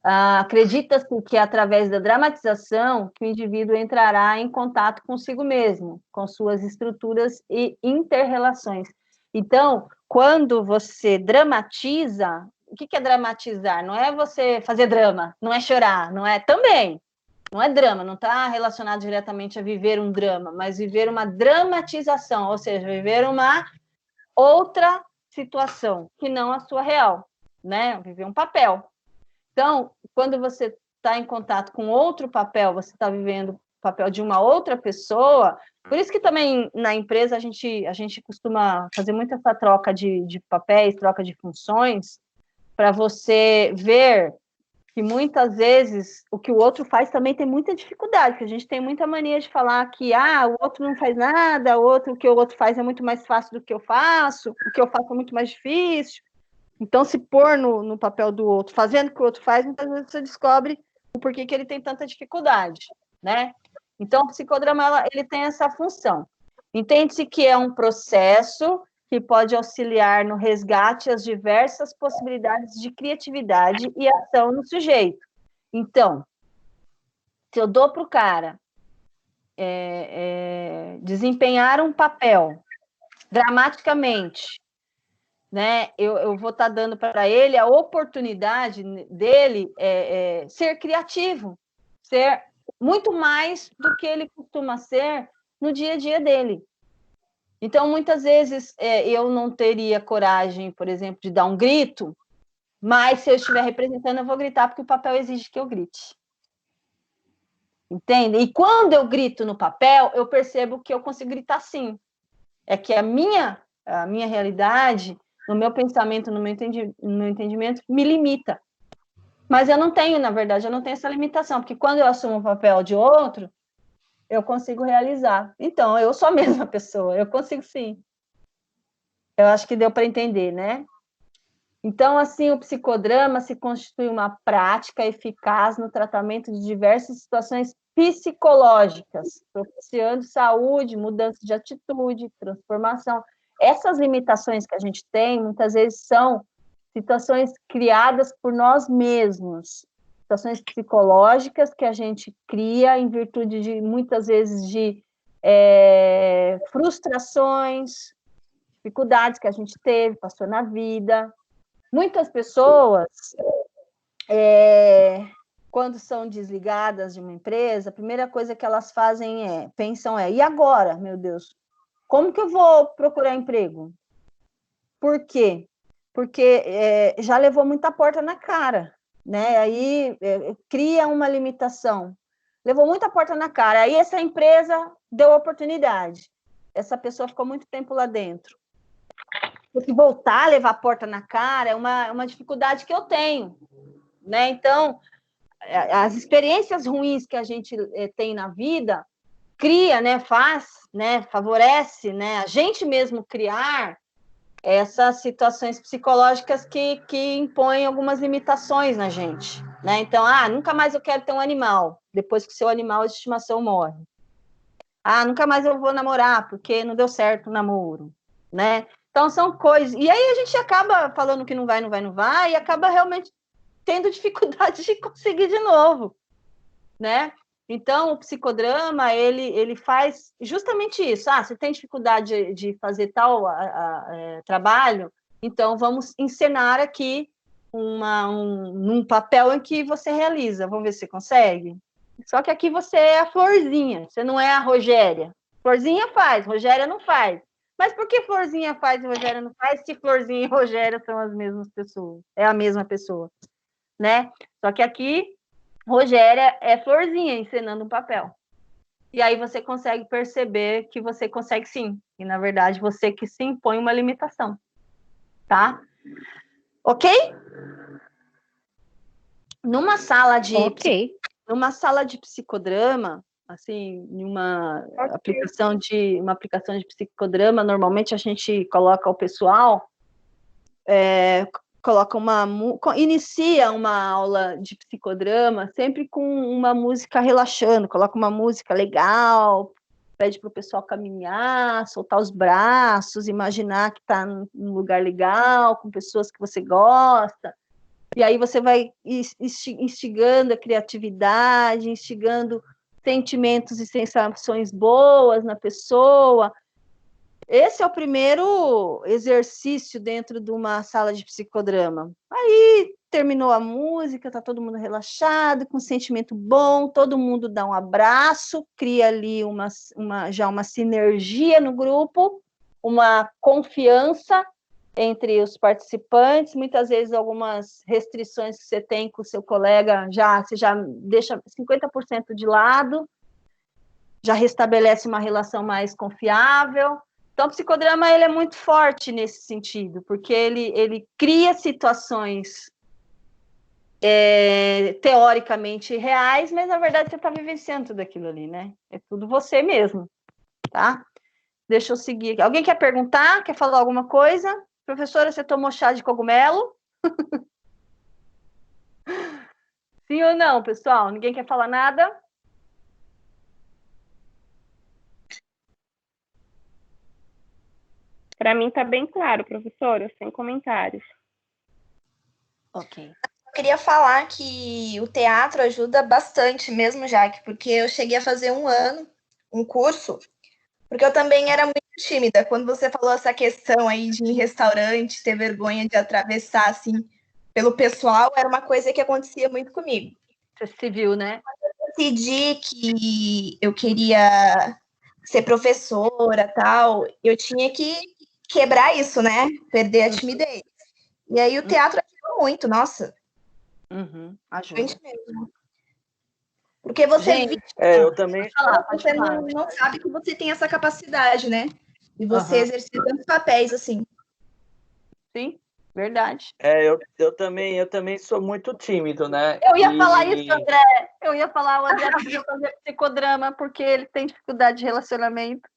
Acredita-se que, através da dramatização, que o indivíduo entrará em contato consigo mesmo, com suas estruturas e inter-relações. Então, quando você dramatiza, o que é dramatizar? Não é você fazer drama, não é chorar, não é também. Não é drama, não está relacionado diretamente a viver um drama, mas viver uma dramatização, ou seja, viver uma outra situação, que não a sua real, né? Viver um papel. Então, quando você está em contato com outro papel, você está vivendo o papel de uma outra pessoa, por isso que também na empresa a gente costuma fazer muito essa troca de papéis, troca de funções, para você ver que muitas vezes o que o outro faz também tem muita dificuldade, porque a gente tem muita mania de falar que o outro não faz nada, o que o outro faz é muito mais fácil do que eu faço, o que eu faço é muito mais difícil. Então, se pôr no papel do outro, fazendo o que o outro faz, muitas vezes você descobre o porquê que ele tem tanta dificuldade, né? Então, o psicodrama, ele tem essa função. Entende-se que é um processo que pode auxiliar no resgate as diversas possibilidades de criatividade e ação no sujeito. Então, se eu dou para o cara desempenhar um papel dramaticamente, né, eu vou estar dando para ele a oportunidade dele ser criativo, ser muito mais do que ele costuma ser no dia a dia dele. Então, muitas vezes, eu não teria coragem, por exemplo, de dar um grito, mas se eu estiver representando, eu vou gritar, porque o papel exige que eu grite. Entende? E quando eu grito no papel, eu percebo que eu consigo gritar sim. É que a minha realidade, no meu pensamento, no meu entendimento, me limita. Mas eu não tenho, na verdade, eu não tenho essa limitação, porque quando eu assumo o papel de outro, eu consigo realizar. Então, eu sou a mesma pessoa, eu consigo sim. Eu acho que deu para entender, né? Então, assim, o psicodrama se constitui uma prática eficaz no tratamento de diversas situações psicológicas, propiciando saúde, mudança de atitude, transformação. Essas limitações que a gente tem, muitas vezes, são situações criadas por nós mesmos, situações psicológicas que a gente cria em virtude de, muitas vezes, de frustrações, dificuldades que a gente teve, passou na vida. Muitas pessoas, quando são desligadas de uma empresa, a primeira coisa que elas fazem pensam e agora, meu Deus, como que eu vou procurar emprego? Por quê? Porque já levou muita porta na cara, né? Aí cria uma limitação. Levou muita porta na cara. Aí essa empresa deu oportunidade. Essa pessoa ficou muito tempo lá dentro. Porque voltar a levar a porta na cara é uma dificuldade que eu tenho, né? Então, as experiências ruins que a gente tem na vida cria, né? Faz, né? Favorece, né? A gente mesmo criar essas situações psicológicas que impõem algumas limitações na gente, né? Então, nunca mais eu quero ter um animal, depois que o seu animal de estimação morre. Nunca mais eu vou namorar, porque não deu certo o namoro, né? Então, são coisas... E aí a gente acaba falando que não vai, e acaba realmente tendo dificuldade de conseguir de novo, né? Então, o psicodrama, ele faz justamente isso. Você tem dificuldade de fazer tal trabalho? Então, vamos encenar aqui num papel em que você realiza. Vamos ver se você consegue? Só que aqui você é a Florzinha, você não é a Rogéria. Florzinha faz, Rogéria não faz. Mas por que Florzinha faz e Rogério não faz, se Florzinha e Rogério são as mesmas pessoas? É a mesma pessoa, né? Só que aqui, Rogéria é Florzinha encenando um papel. E aí você consegue perceber que você consegue sim. E, na verdade, você que se impõe uma limitação. Tá? Ok? Numa sala de psicodrama, assim, em uma aplicação de psicodrama, normalmente a gente coloca o pessoal, inicia uma aula de psicodrama sempre com uma música relaxando, coloca uma música legal, pede para o pessoal caminhar, soltar os braços, imaginar que está num lugar legal, com pessoas que você gosta. E aí você vai instigando a criatividade, instigando sentimentos e sensações boas na pessoa. Esse é o primeiro exercício dentro de uma sala de psicodrama. Aí terminou a música, está todo mundo relaxado, com um sentimento bom, todo mundo dá um abraço, cria ali já uma sinergia no grupo, uma confiança entre os participantes, muitas vezes algumas restrições que você tem com o seu colega, você já deixa 50% de lado, já restabelece uma relação mais confiável. Então, o psicodrama ele é muito forte nesse sentido, porque ele cria situações teoricamente reais, mas, na verdade, você está vivenciando tudo aquilo ali, né? É tudo você mesmo, tá? Deixa eu seguir. Alguém quer perguntar? Quer falar alguma coisa? Professora, você tomou chá de cogumelo? Sim ou não, pessoal? Ninguém quer falar nada? Para mim está bem claro, professora, sem comentários. Ok. Eu queria falar que o teatro ajuda bastante mesmo, Jaque, porque eu cheguei a fazer um curso, porque eu também era muito tímida. Quando você falou essa questão aí de ir em restaurante, ter vergonha de atravessar, assim, pelo pessoal, era uma coisa que acontecia muito comigo. Você se viu, né? Eu decidi que eu queria ser professora, tal, eu tinha que quebrar isso, né? Perder a timidez. E aí o teatro ajudou muito, nossa. Ajuda. Mesmo. Porque você eu também. Você não sabe que você tem essa capacidade, né? E você exercer tantos papéis assim. Sim, verdade. Eu também sou muito tímido, né? Eu ia falar isso, André. Eu ia falar, o André podia fazer psicodrama porque ele tem dificuldade de relacionamento.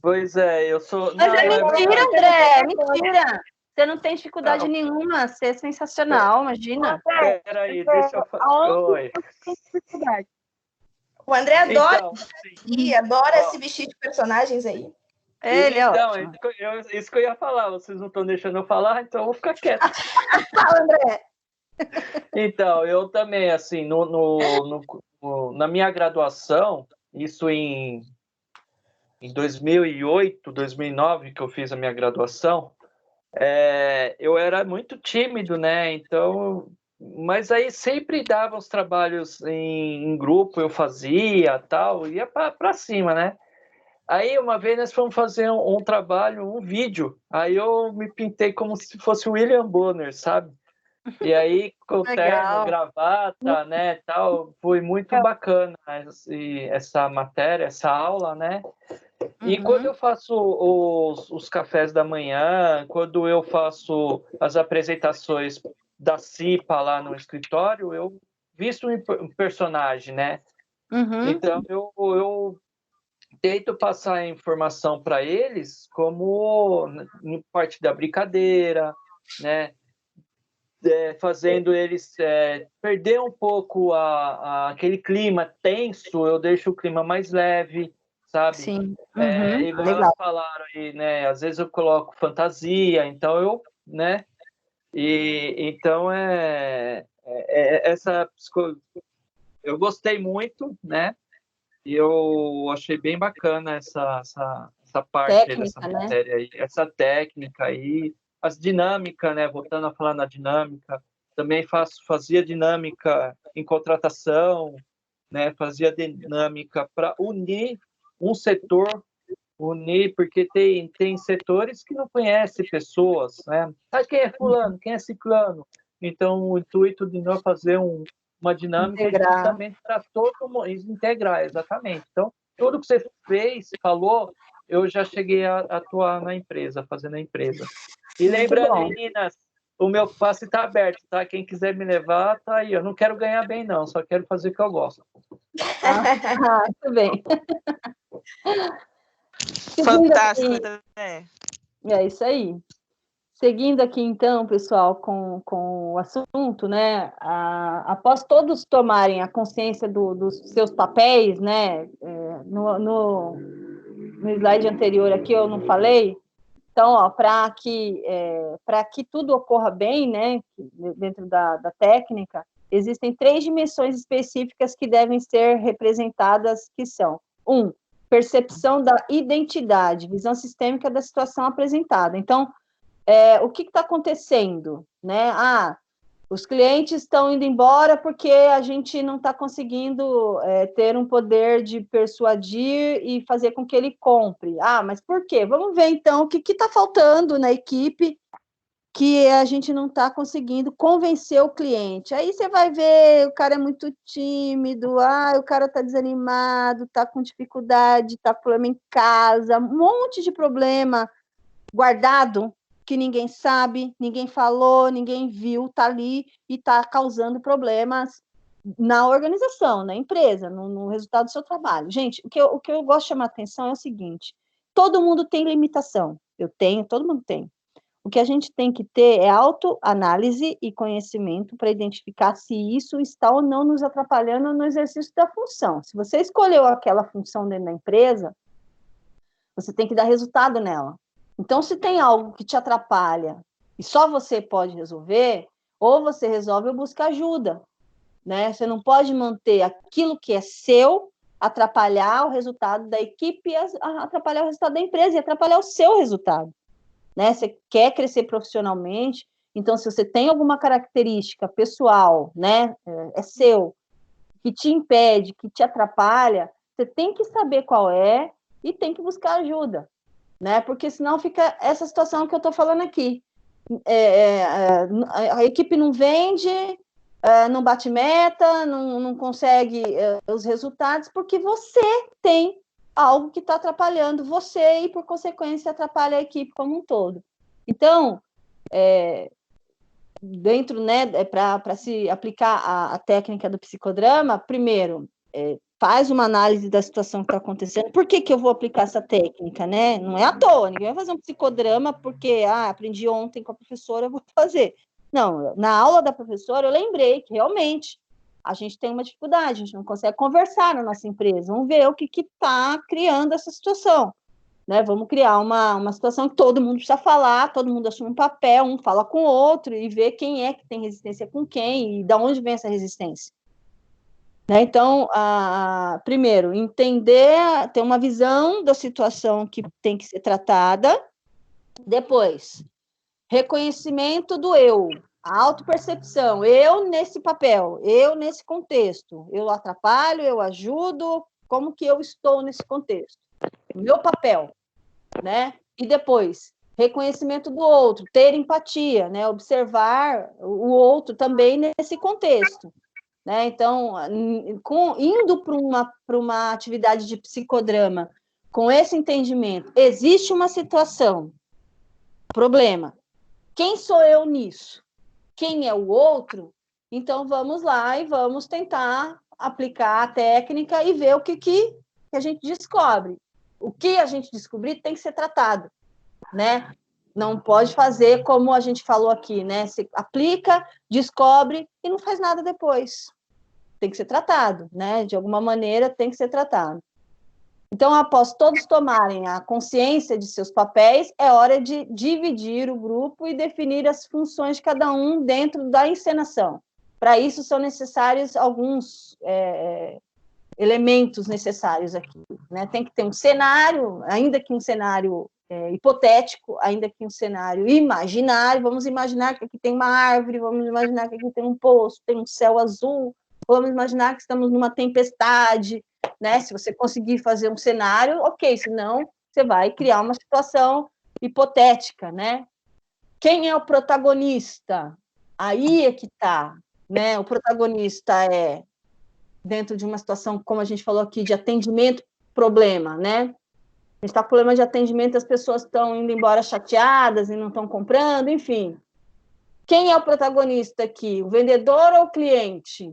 Pois é, eu sou. Mas é mentira, André, mentira. Você não tem dificuldade nenhuma, você é sensacional, imagina. Peraí, deixa eu falar. Oi. O André adora adora se vestir de personagens aí. Ele é ótimo. Isso que eu ia falar, vocês não estão deixando eu falar, então eu vou ficar quieto. Fala, André. Então, eu também, assim, na minha graduação, isso em 2008, 2009, que eu fiz a minha graduação, eu era muito tímido, né? Então, mas aí sempre dava os trabalhos em grupo, eu fazia, tal, ia para cima, né? Aí uma vez nós fomos fazer um trabalho, um vídeo, aí eu me pintei como se fosse o William Bonner, sabe? E aí com terno, gravata, né, tal, foi muito bacana essa matéria, essa aula, né? E quando eu faço os cafés da manhã, quando eu faço as apresentações da CIPA lá no escritório, eu visto um personagem, né? Então, eu tento passar a informação para eles como parte da brincadeira, né? Fazendo eles perder um pouco aquele clima tenso, eu deixo o clima mais leve, sabe? Sim. Igual elas falaram aí, né? Às vezes eu coloco fantasia, então né? E então essa eu gostei muito, né? E eu achei bem bacana essa parte técnica, dessa matéria aí, essa técnica aí, as dinâmicas, né? Voltando a falar na dinâmica, também fazia dinâmica em contratação, né? Fazia dinâmica para unir um setor unir, porque tem setores que não conhecem pessoas, né? Ah, quem é fulano, quem é ciclano? Então, o intuito de nós fazer uma dinâmica justamente para todo mundo integrar, exatamente. Então, tudo que você fez, falou, eu já cheguei a atuar na empresa, fazendo a empresa. E lembrando, meninas, o meu passe está aberto, tá? Quem quiser me levar, tá aí. Eu não quero ganhar bem, não, só quero fazer o que eu gosto. Muito bem. Fantástico, É isso aí. Seguindo aqui, então, pessoal, com o assunto, né? Após todos tomarem a consciência dos seus papéis, né? No slide anterior aqui eu não falei. Então, para que tudo ocorra bem, né? Dentro da técnica, existem 3 dimensões específicas que devem ser representadas, que são: 1, percepção da identidade, visão sistêmica da situação apresentada. Então, o que está acontecendo, né? Os clientes estão indo embora porque a gente não está conseguindo ter um poder de persuadir e fazer com que ele compre. Mas por quê? Vamos ver, então, o que está faltando na equipe que a gente não está conseguindo convencer o cliente. Aí você vai ver, o cara é muito tímido, o cara está desanimado, está com dificuldade, está com problema em casa, um monte de problema guardado, que ninguém sabe, ninguém falou, ninguém viu, está ali e está causando problemas na organização, na empresa, no resultado do seu trabalho. Gente, o que eu gosto de chamar a atenção é o seguinte: todo mundo tem limitação. Eu tenho, todo mundo tem. O que a gente tem que ter é autoanálise e conhecimento para identificar se isso está ou não nos atrapalhando no exercício da função. Se você escolheu aquela função dentro da empresa, você tem que dar resultado nela. Então, se tem algo que te atrapalha e só você pode resolver, ou você resolve ou busca ajuda, né? Você não pode manter aquilo que é seu, atrapalhar o resultado da equipe, atrapalhar o resultado da empresa e atrapalhar o seu resultado, né? Você quer crescer profissionalmente, então, se você tem alguma característica pessoal, né, é seu, que te impede, que te atrapalha, você tem que saber qual é e tem que buscar ajuda, né? Porque senão fica essa situação que eu estou falando aqui. A equipe não vende, não bate meta, não consegue os resultados, porque você tem algo que está atrapalhando você e, por consequência, atrapalha a equipe como um todo. Então, dentro, né, para se aplicar a técnica do psicodrama, primeiro, faz uma análise da situação que está acontecendo. Por que eu vou aplicar essa técnica, né? Não é à toa, ninguém vai fazer um psicodrama porque, aprendi ontem com a professora, eu vou fazer. Não, na aula da professora eu lembrei que realmente a gente tem uma dificuldade, a gente não consegue conversar na nossa empresa, vamos ver o que está criando essa situação, né? Vamos criar uma situação que todo mundo precisa falar, todo mundo assume um papel, um fala com o outro e vê quem é que tem resistência com quem e de onde vem essa resistência. Né? Então, primeiro, entender, ter uma visão da situação que tem que ser tratada. Depois, reconhecimento do eu, a autopercepção, eu nesse papel, eu nesse contexto, eu atrapalho, eu ajudo, como que eu estou nesse contexto? Meu papel, né? E depois, reconhecimento do outro, ter empatia, né? Observar o outro também nesse contexto. Né? Então, indo para uma atividade de psicodrama, com esse entendimento, existe uma situação, problema. Quem sou eu nisso? Quem é o outro? Então, vamos lá e vamos tentar aplicar a técnica e ver o que a gente descobre. O que a gente descobrir tem que ser tratado, né? Não pode fazer como a gente falou aqui, né? Você aplica, descobre e não faz nada depois. Tem que ser tratado, né? De alguma maneira tem que ser tratado. Então, após todos tomarem a consciência de seus papéis, é hora de dividir o grupo e definir as funções de cada um dentro da encenação. Para isso, são necessários alguns elementos necessários aqui, né? Tem que ter um cenário, ainda que um cenário hipotético, ainda que um cenário imaginário. Vamos imaginar que aqui tem uma árvore, vamos imaginar que aqui tem um poço, tem um céu azul, vamos imaginar que estamos numa tempestade, né? Se você conseguir fazer um cenário, ok, se não, você vai criar uma situação hipotética, né? Quem é o protagonista? Aí é que está, né? O protagonista é, dentro de uma situação, como a gente falou aqui, de atendimento, problema, né? A gente está com problema de atendimento, as pessoas estão indo embora chateadas e não estão comprando, enfim. Quem é o protagonista aqui? O vendedor ou o cliente?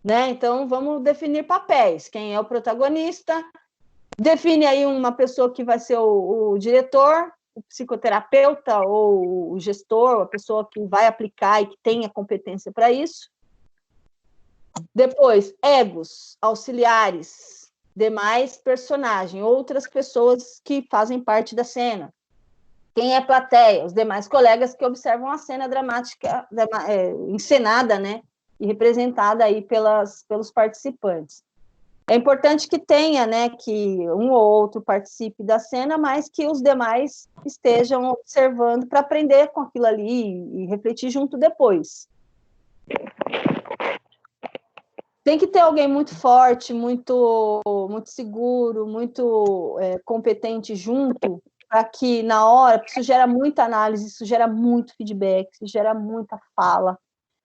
Né? Então, vamos definir papéis. Quem é o protagonista? Define aí uma pessoa que vai ser o diretor, o psicoterapeuta ou o gestor, a pessoa que vai aplicar e que tenha competência para isso. Depois, egos, auxiliares, demais personagens, outras pessoas que fazem parte da cena. Quem é plateia? Os demais colegas que observam a cena dramática, encenada, né? E representada aí pelos participantes. É importante que tenha, né, que um ou outro participe da cena, mas que os demais estejam observando para aprender com aquilo ali e refletir junto depois. Tem que ter alguém muito forte, muito seguro, muito competente junto, para que na hora, isso gera muita análise, isso gera muito feedback, isso gera muita fala.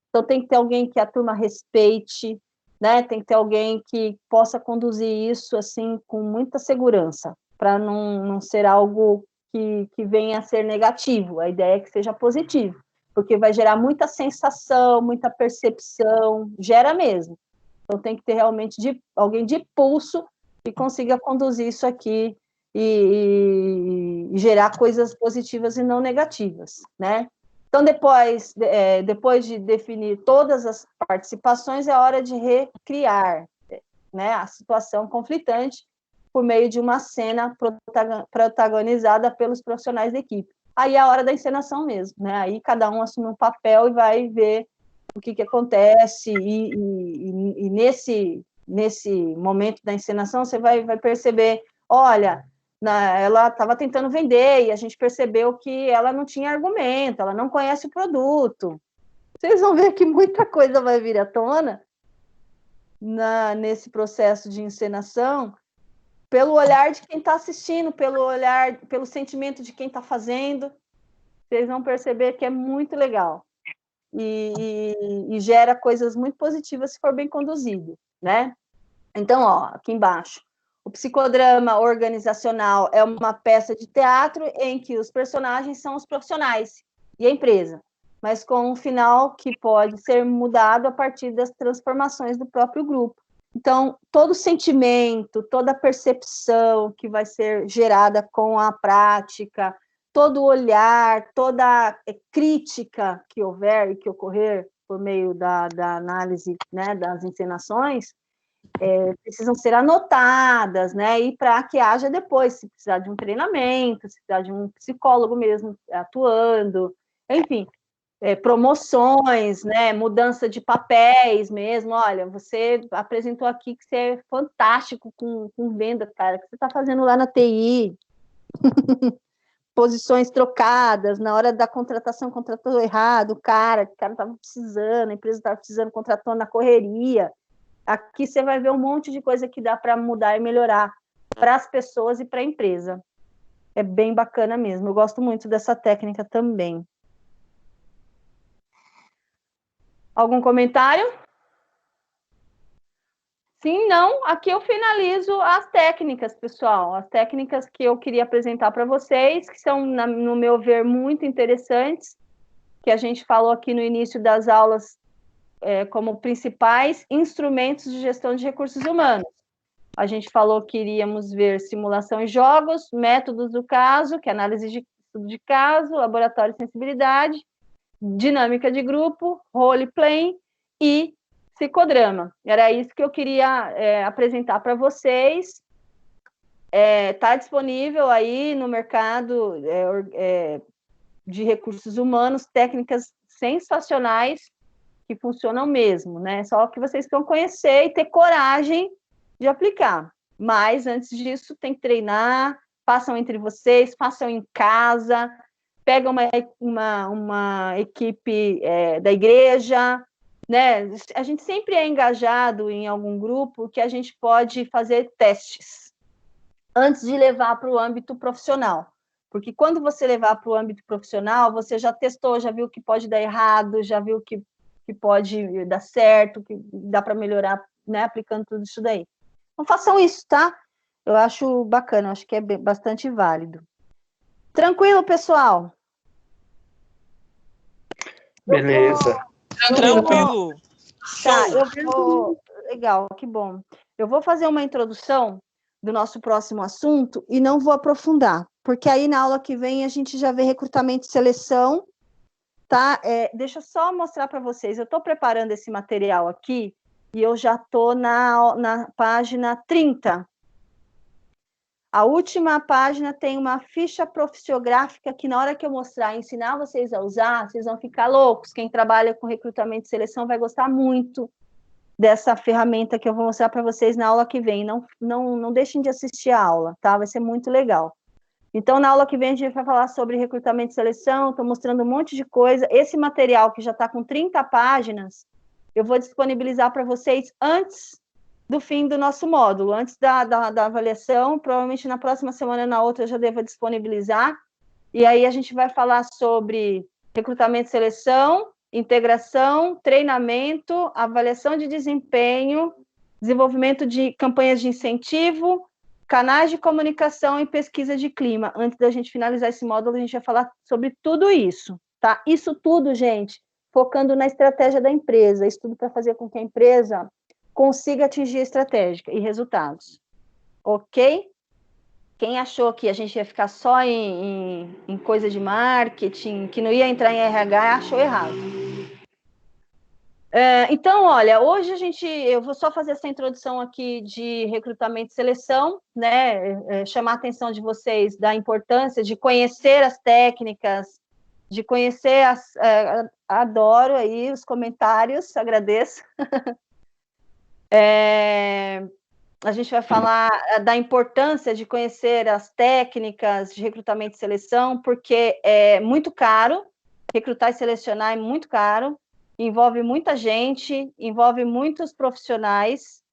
Então tem que ter alguém que a turma respeite, né? Tem que ter alguém que possa conduzir isso assim com muita segurança, para não ser algo que venha a ser negativo. A ideia é que seja positivo, porque vai gerar muita sensação, muita percepção, gera mesmo. Então tem que ter realmente alguém de pulso que consiga conduzir isso aqui e gerar coisas positivas e não negativas, né? Então, depois de definir todas as participações, é hora de recriar, né, a situação conflitante por meio de uma cena protagonizada pelos profissionais da equipe. Aí é a hora da encenação mesmo, né? Aí cada um assume um papel e vai ver o que acontece, e nesse momento da encenação você vai perceber, olha, ela estava tentando vender e a gente percebeu que ela não tinha argumento, ela não conhece o produto. Vocês vão ver que muita coisa vai vir à tona nesse processo de encenação, pelo olhar de quem está assistindo, pelo sentimento de quem está fazendo. Vocês vão perceber que é muito legal e gera coisas muito positivas se for bem conduzido, né? Então, ó, aqui embaixo, o psicodrama organizacional é uma peça de teatro em que os personagens são os profissionais e a empresa, mas com um final que pode ser mudado a partir das transformações do próprio grupo. Então, todo sentimento, toda percepção que vai ser gerada com a prática, todo olhar, toda crítica que houver e que ocorrer por meio da análise, né, das encenações, precisam ser anotadas, né, e para que haja depois, se precisar de um treinamento, se precisar de um psicólogo mesmo atuando, enfim, promoções, né, mudança de papéis mesmo. Olha, você apresentou aqui que você é fantástico com venda, cara, que você está fazendo lá na TI, posições trocadas, na hora da contratação, contratou errado, o cara estava precisando, a empresa estava precisando, contratou na correria. Aqui você vai ver um monte de coisa que dá para mudar e melhorar para as pessoas e para a empresa. É bem bacana mesmo, eu gosto muito dessa técnica também. Algum comentário? Sim, não, aqui eu finalizo as técnicas, pessoal, as técnicas que eu queria apresentar para vocês, que são, no meu ver, muito interessantes, que a gente falou aqui no início das aulas, como principais instrumentos de gestão de recursos humanos. A gente falou que iríamos ver simulação e jogos, métodos do caso, que é análise de estudo de caso, laboratório de sensibilidade, dinâmica de grupo, role-playing e psicodrama. Era isso que eu queria apresentar para vocês. Está disponível aí no mercado de recursos humanos, técnicas sensacionais que funcionam mesmo, né? Só que vocês precisam conhecer e ter coragem de aplicar. Mas, antes disso, tem que treinar, façam entre vocês, façam em casa, pega uma equipe da igreja, né? A gente sempre é engajado em algum grupo que a gente pode fazer testes. antes de levar para o âmbito profissional. Porque quando você levar para o âmbito profissional, você já testou, já viu que pode dar errado, já viu que pode dar certo, que dá para melhorar, né, aplicando tudo isso daí. Então, façam isso, tá? Eu acho bacana, acho que é bastante válido. Tranquilo, pessoal? Beleza. Tranquilo. Tá, eu vou... Legal, que bom. Eu vou fazer uma introdução do nosso próximo assunto e não vou aprofundar, porque aí na aula que vem a gente já vê recrutamento e seleção, tá? Deixa eu só mostrar para vocês. Eu estou preparando esse material aqui e eu já estou na página 30. A última página tem uma ficha profissiográfica que na hora que eu mostrar, ensinar vocês a usar, vocês vão ficar loucos. Quem trabalha com recrutamento e seleção vai gostar muito dessa ferramenta que eu vou mostrar para vocês na aula que vem. Não deixem de assistir a aula, tá? Vai ser muito legal. Então, na aula que vem, a gente vai falar sobre recrutamento e seleção, estou mostrando um monte de coisa. Esse material, que já está com 30 páginas, eu vou disponibilizar para vocês antes do fim do nosso módulo, antes da avaliação, provavelmente na próxima semana, na outra, eu já devo disponibilizar. E aí a gente vai falar sobre recrutamento e seleção, integração, treinamento, avaliação de desempenho, desenvolvimento de campanhas de incentivo, canais de comunicação e pesquisa de clima. Antes da gente finalizar esse módulo, a gente vai falar sobre tudo isso, tá? Isso tudo, gente, focando na estratégia da empresa, isso tudo para fazer com que a empresa consiga atingir a estratégica e resultados, ok? Quem achou que a gente ia ficar só em coisa de marketing, que não ia entrar em RH, achou errado. Então, olha, hoje eu vou só fazer essa introdução aqui de recrutamento e seleção, né? Chamar a atenção de vocês da importância de conhecer as técnicas, de conhecer adoro aí os comentários, agradeço. A gente vai falar da importância de conhecer as técnicas de recrutamento e seleção, porque é muito caro, recrutar e selecionar é muito caro, envolve muita gente, envolve muitos profissionais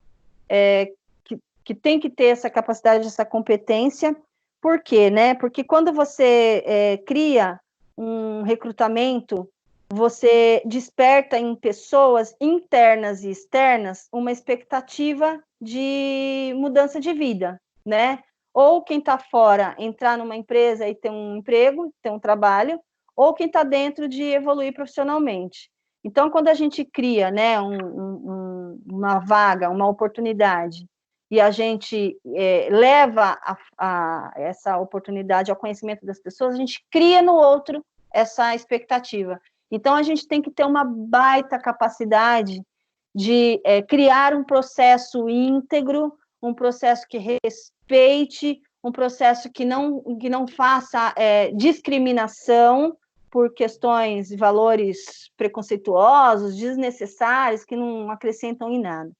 que tem que ter essa capacidade, essa competência. Por quê, né? Porque quando você cria um recrutamento, você desperta em pessoas internas e externas uma expectativa de mudança de vida, né? Ou quem está fora entrar numa empresa e ter um emprego, ter um trabalho, ou quem está dentro de evoluir profissionalmente. Então, quando a gente cria, né, uma vaga, uma oportunidade, e a gente leva essa oportunidade ao conhecimento das pessoas, a gente cria no outro essa expectativa. Então, a gente tem que ter uma baita capacidade de criar um processo íntegro, um processo que respeite, um processo que não faça discriminação por questões e valores preconceituosos, desnecessários, que não acrescentam em nada.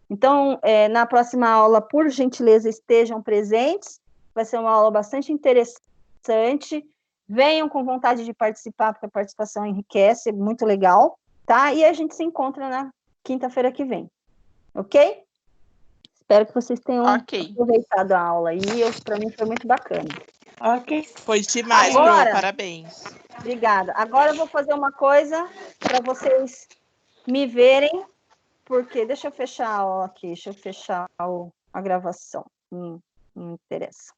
Então, na próxima aula, por gentileza, estejam presentes, vai ser uma aula bastante interessante. Venham com vontade de participar, porque a participação enriquece, é muito legal, tá? E a gente se encontra na quinta-feira que vem, ok? Espero que vocês tenham aproveitado a aula, e para mim foi muito bacana. Ok. Foi demais, Pro, parabéns. Obrigada. Agora eu vou fazer uma coisa para vocês me verem, porque deixa eu fechar aqui, deixa eu fechar a gravação, não interessa.